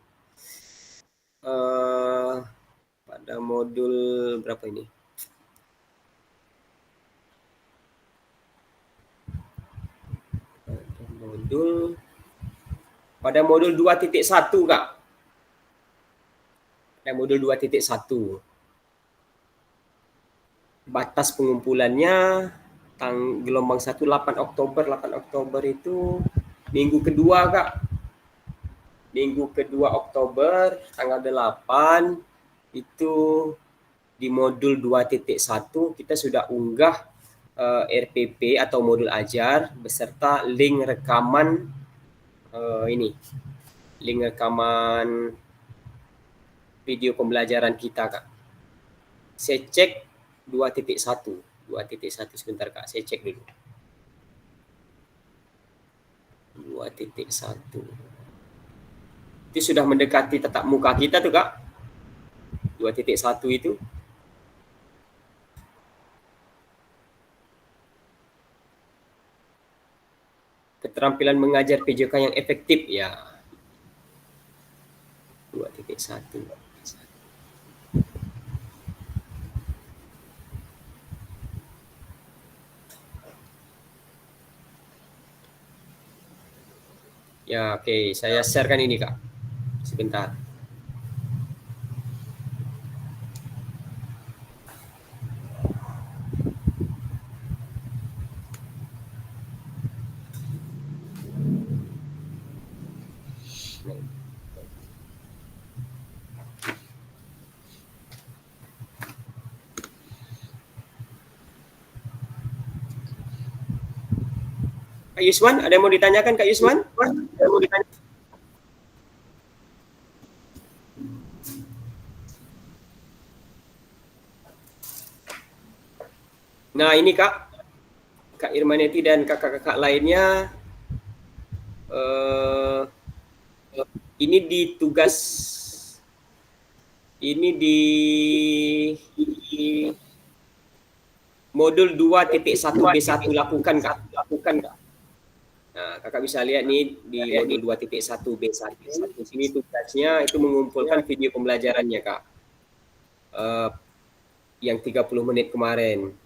Pada modul berapa ini? Pada Pada modul 2.1 Kak. Pada modul 2.1. Batas pengumpulannya gelombang 1 8 Oktober. 8 Oktober itu minggu kedua Kak. Minggu kedua Oktober tanggal 8 itu di modul 2.1 kita sudah unggah RPP atau modul ajar beserta link rekaman link rekaman video pembelajaran kita Kak. Saya cek 2.1 sebentar Kak, saya cek dulu. 2.1 itu sudah mendekati tatap muka kita tuh Kak. 2.1 itu keterampilan mengajar PJOK yang efektif ya. 2.1. Ya, oke. Saya sharekan ini, Kak. Sebentar. Kak Yusman, ada yang mau ditanyakan Kak Yusman? Ada mau ditanya? Nah ini Kak Irmaneti dan kakak-kakak lainnya, ini di tugas, ini di modul 2.1B1 lakukan Kak. Nah, kakak bisa lihat nih di modul 2.1B1. Di sini tugasnya itu mengumpulkan video pembelajarannya Kak. Yang 30 menit kemarin.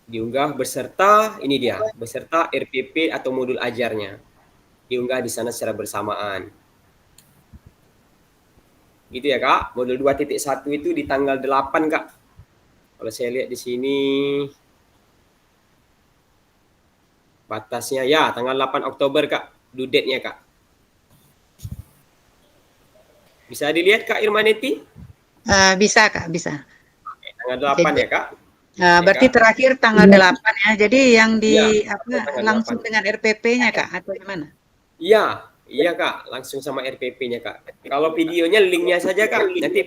Diunggah beserta, ini dia, beserta RPP atau modul ajarnya. Diunggah di sana secara bersamaan. Gitu ya Kak, modul 2.1 itu di tanggal 8 Kak. Kalau saya lihat di sini, batasnya ya tanggal 8 Oktober Kak, due date-nya Kak. Bisa dilihat Kak Irmaneti? Bisa Kak, bisa. Oke, tanggal 8 ya Kak. Berarti terakhir tanggal 8 ya. Jadi yang langsung 8. dengan RPP-nya Kak atau gimana? Iya Kak, langsung sama RPP-nya Kak. Kalau videonya linknya saja Kak. Nanti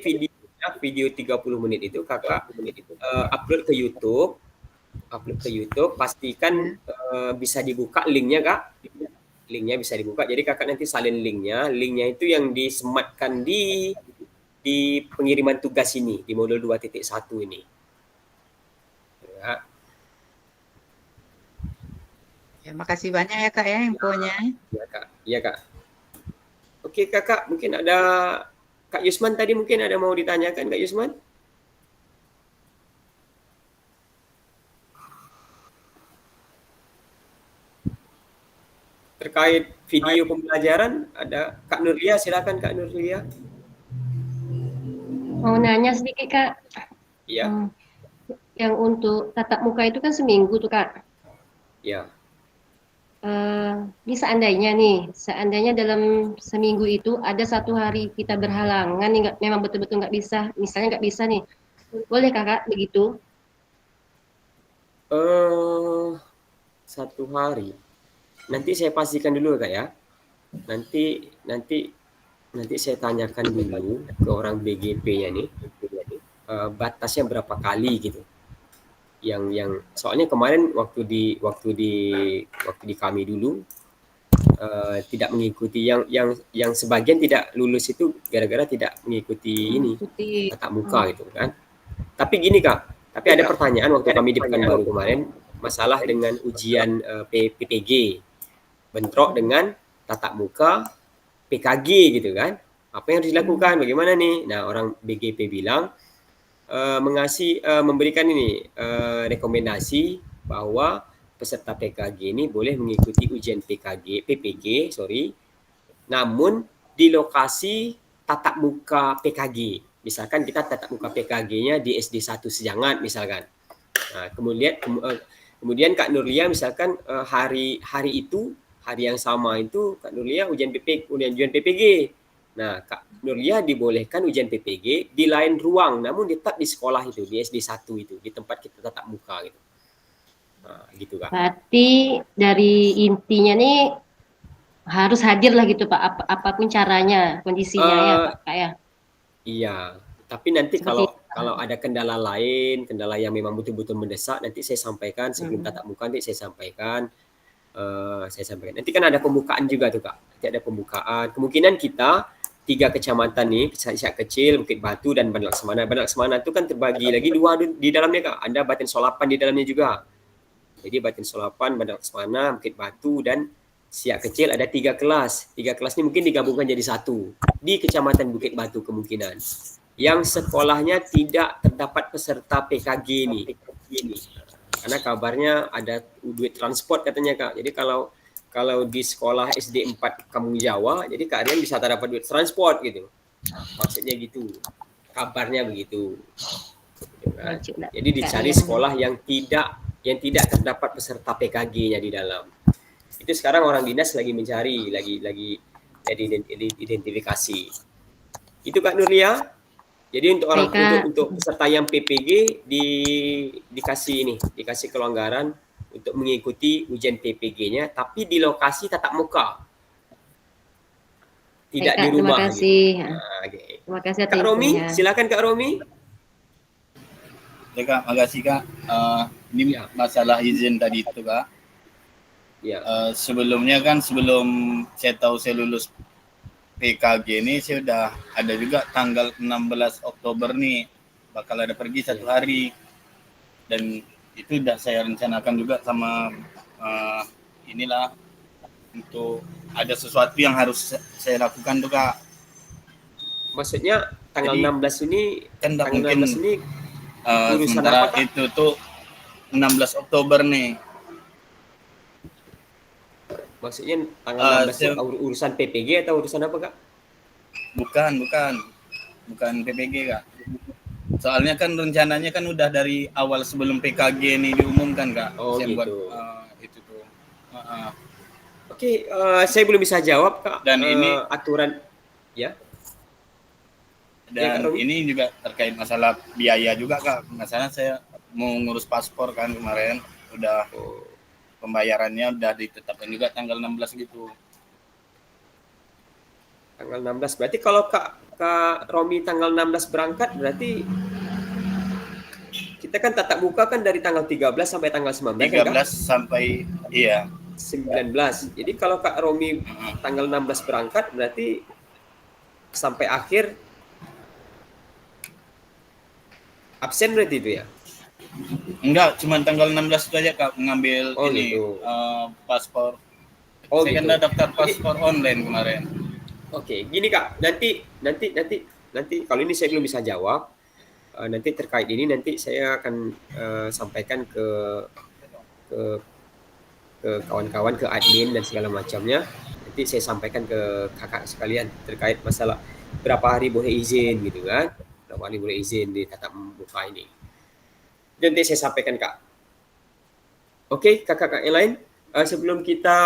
video 30 menit itu Kakak upload ke YouTube. Pastikan bisa dibuka linknya Kak. Linknya bisa dibuka. Jadi Kakak nanti salin linknya. Linknya itu yang disematkan di pengiriman tugas ini di modul 2.1 ini. Ya, makasih banyak ya Kak ya infonya. Iya Kak. Oke Kakak, mungkin ada Kak Yusman tadi mungkin ada mau ditanyakan Kak Yusman? Terkait video pembelajaran ada Kak Nurlia, silakan Kak Nurlia. Mau nanya sedikit Kak. Iya. Yang untuk tatap muka itu kan seminggu tuh Kak. Ya. Ini seandainya dalam seminggu itu ada satu hari kita berhalangan nih, memang betul-betul nggak bisa, misalnya nggak bisa nih, boleh Kakak begitu? Satu hari. Nanti saya pastikan dulu Kak ya. Nanti saya tanyakan dulu ke orang BGP-nya nih, batasnya berapa kali gitu. Yang soalnya kemarin waktu di kami dulu tidak mengikuti yang sebagian tidak lulus itu gara-gara tidak mengikuti tatap muka gitu kan. Tapi gini Kak, tapi ada pertanyaan waktu kami di Pekanbaru kemarin masalah dengan ujian PPG bentrok dengan tatap muka PKG gitu kan. Apa yang harus dilakukan, bagaimana nih? Nah, orang BGP bilang memberikan ini rekomendasi bahwa peserta PKG ini boleh mengikuti ujian PPG, namun di lokasi tatap muka PKG. Misalkan kita tatap muka PKG-nya di SD 1 Sejangat misalkan. Nah, kemudian Kak Nurlia misalkan hari yang sama itu Kak Nurlia ujian PPG. Nah, Kak Nurlia dibolehkan ujian PPG di lain ruang, namun tetap di sekolah itu, di SD 1 itu, di tempat kita tatap muka gitu. Nah, gitu Kak. Berarti dari intinya nih harus hadir lah gitu Pak, apapun caranya, kondisinya ya Pak ya. Iya, tapi nanti kalau ada kendala lain, kendala yang memang betul-betul mendesak, nanti saya sampaikan sebelum tatap muka, nanti saya sampaikan. Nanti kan ada pembukaan juga tuh Kak. Nanti ada pembukaan. Kemungkinan kita 3 kecamatan nih, Siak Kecil, Bukit Batu, dan Banda Laksamana. Banda Laksamana itu kan terbagi lagi 2 di dalamnya Kak. Ada Batin Solapan di dalamnya juga. Jadi Batin Solapan, Banda Laksamana, Bukit Batu, dan Siak Kecil ada 3 kelas. 3 kelas ini mungkin digabungkan jadi 1 di Kecamatan Bukit Batu kemungkinan. Yang sekolahnya tidak terdapat peserta PKG ini. Karena kabarnya ada duit transport katanya Kak. Jadi kalau di sekolah SD 4 Kampung Jawa, jadi Kak Rian bisa dapat duit transport gitu. Maksudnya gitu. Kabarnya begitu. Jadi dicari sekolah yang tidak terdapat peserta PKG-nya di dalam. Itu sekarang orang dinas lagi mencari, lagi identifikasi. Itu Kak Nurlia. Jadi untuk peserta yang PPG dikasih kelonggaran untuk mengikuti ujian PPG-nya, tapi di lokasi tatap muka, tidak di rumah. Terima kasih. Gitu. Nah, okay. Terima kasih. Kak Romi, silakan Kak Romi. Ya Kak, makasih Kak. Ini masalah izin tadi itu Kak. Ya. Sebelum saya tahu saya lulus PKG ini, saya udah ada juga tanggal 16 Oktober nih bakal ada pergi 1 hari, dan itu udah saya rencanakan juga sama inilah untuk ada sesuatu yang harus saya lakukan tuh Kak. Maksudnya tanggal 16 ini kan tanggal mungkin 16 ini sementara apa, itu tuh 16 Oktober nih. Maksudnya tanggal 16 urusan PPG atau urusan apa Kak? Bukan PPG Kak. Soalnya kan rencananya kan udah dari awal sebelum PKG ini diumumkan Kak. Oh saya gitu. Buat itu tuh. Oke, saya belum bisa jawab Kak. Dan ini aturan ya. Dan ini juga terkait masalah biaya juga Kak. Masalah saya mau ngurus paspor kan kemarin, udah pembayarannya udah ditetapkan juga tanggal 16 gitu. Tanggal 16. Berarti kalau Kak Romi tanggal 16 berangkat, berarti kita kan tatap muka kan dari tanggal 13 sampai tanggal 19 13 kan? sampai iya 19. Jadi kalau Kak Romi tanggal 16 berangkat, berarti sampai akhir absen berarti itu ya? Enggak, cuma tanggal 16 itu aja Kak mengambil gitu. Paspor. Saya kan udah daftar paspor online kemarin. Oke, gini Kak, nanti kalau ini saya belum bisa jawab. Nanti terkait ini nanti saya akan sampaikan ke kawan-kawan, ke admin dan segala macamnya. Nanti saya sampaikan ke kakak sekalian terkait masalah berapa hari boleh izin gitu kan. Berapa hari boleh izin di tatap muka ini. Nanti saya sampaikan Kak. Oke, kakak-kakak yang lain, sebelum kita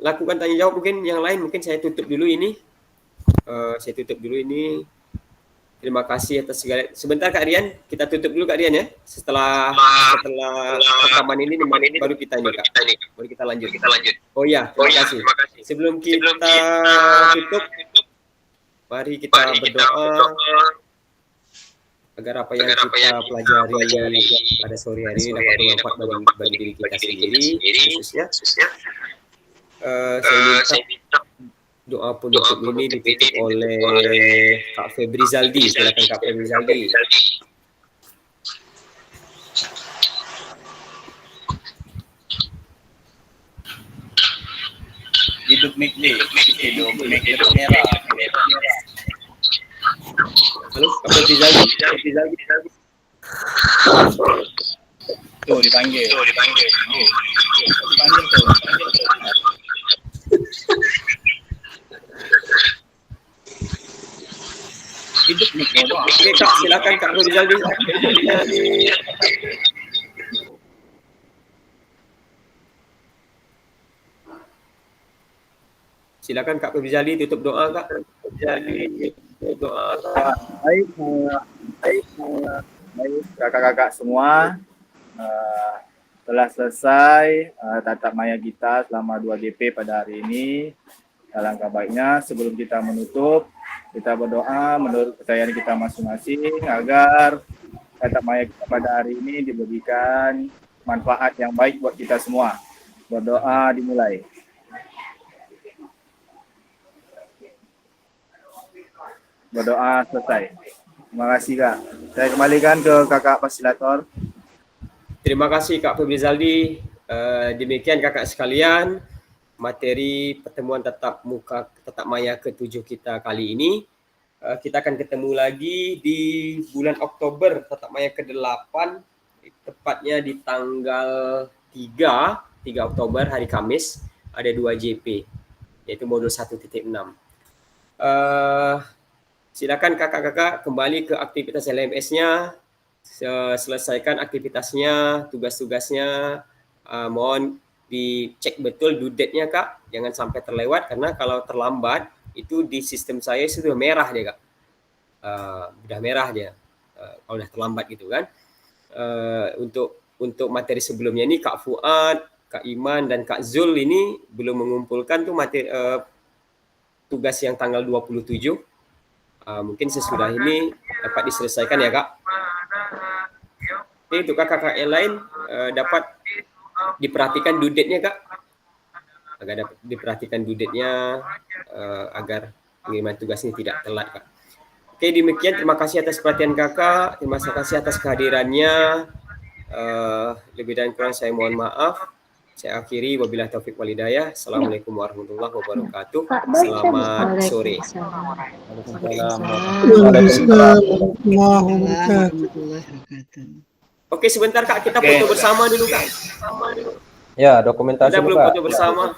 lakukan tanya jawab, mungkin yang lain mungkin saya tutup dulu ini. Terima kasih atas segala. Sebentar Kak Rian, kita tutup dulu Kak Rian ya. Setelah rekaman ini baru kita ini Kak. Baru kita lanjut. Oh ya, terima kasih. Sebelum kita tutup, mari kita berdoa agar apa yang kita pelajari pada sore hari ini dapat bermanfaat bagi diri kita sendiri, khususnya. Saya minta doa penutup ini ditutup oleh Kak Febri Zaldi. Silakan Kak Febri Zaldi. Hidup Mikli, hidup merah. Halo, Kak Febri Zaldi. Tuh dipanggil. Dipanggil tuh. Hidup nih. Oke Kak, silakan Kak Rizaldi. Silakan Kak Rizaldi tutup doa Kak. Doa. Baik, kakak-kakak semua, telah selesai tatap maya kita selama 2 GP pada hari ini. Alangkah baiknya sebelum kita menutup, kita berdoa menurut kepercayaan kita masing-masing agar tatap maya kita pada hari ini diberikan manfaat yang baik buat kita semua. Berdoa dimulai. Berdoa selesai. Terima kasih Kak. Saya kembalikan ke Kakak Fasilitator. Terima kasih Kak Rizaldi. Demikian kakak sekalian, materi pertemuan tatap maya ke-7 kita kali ini. Kita akan ketemu lagi di bulan Oktober, tatap maya ke-8, tepatnya di tanggal 3 Oktober, hari Kamis, ada 2 JP, yaitu modul 1.6. Silakan kakak-kakak kembali ke aktivitas LMS-nya, selesaikan aktivitasnya, tugas-tugasnya. Mohon dicek betul due date-nya Kak, jangan sampai terlewat, karena kalau terlambat itu di sistem saya sudah merah dia Kak, udah merah dia kalau udah terlambat gitu kan. Untuk materi sebelumnya ini Kak Fuad, Kak Iman dan Kak Zul ini belum mengumpulkan tuh materi tugas yang tanggal 27. Mungkin sesudah ini dapat diselesaikan ya Kak. Oke, untuk kakak-kakak yang lain dapat diperhatikan due date-nya Kak, agar dapat diperhatikan due date-nya agar pengiriman tugas ini tidak telat Kak. Oke, demikian, terima kasih atas perhatian kakak, terima kasih atas kehadirannya. Lebih dan kurang saya mohon maaf. Saya akhiri, wabillahi taufiq wal hidayah. Assalamualaikum warahmatullahi wabarakatuh. Selamat sore. Oke, sebentar Kak, kita foto bersama dulu Kak. Ya, dokumentasi kita belum Pak. foto bersama.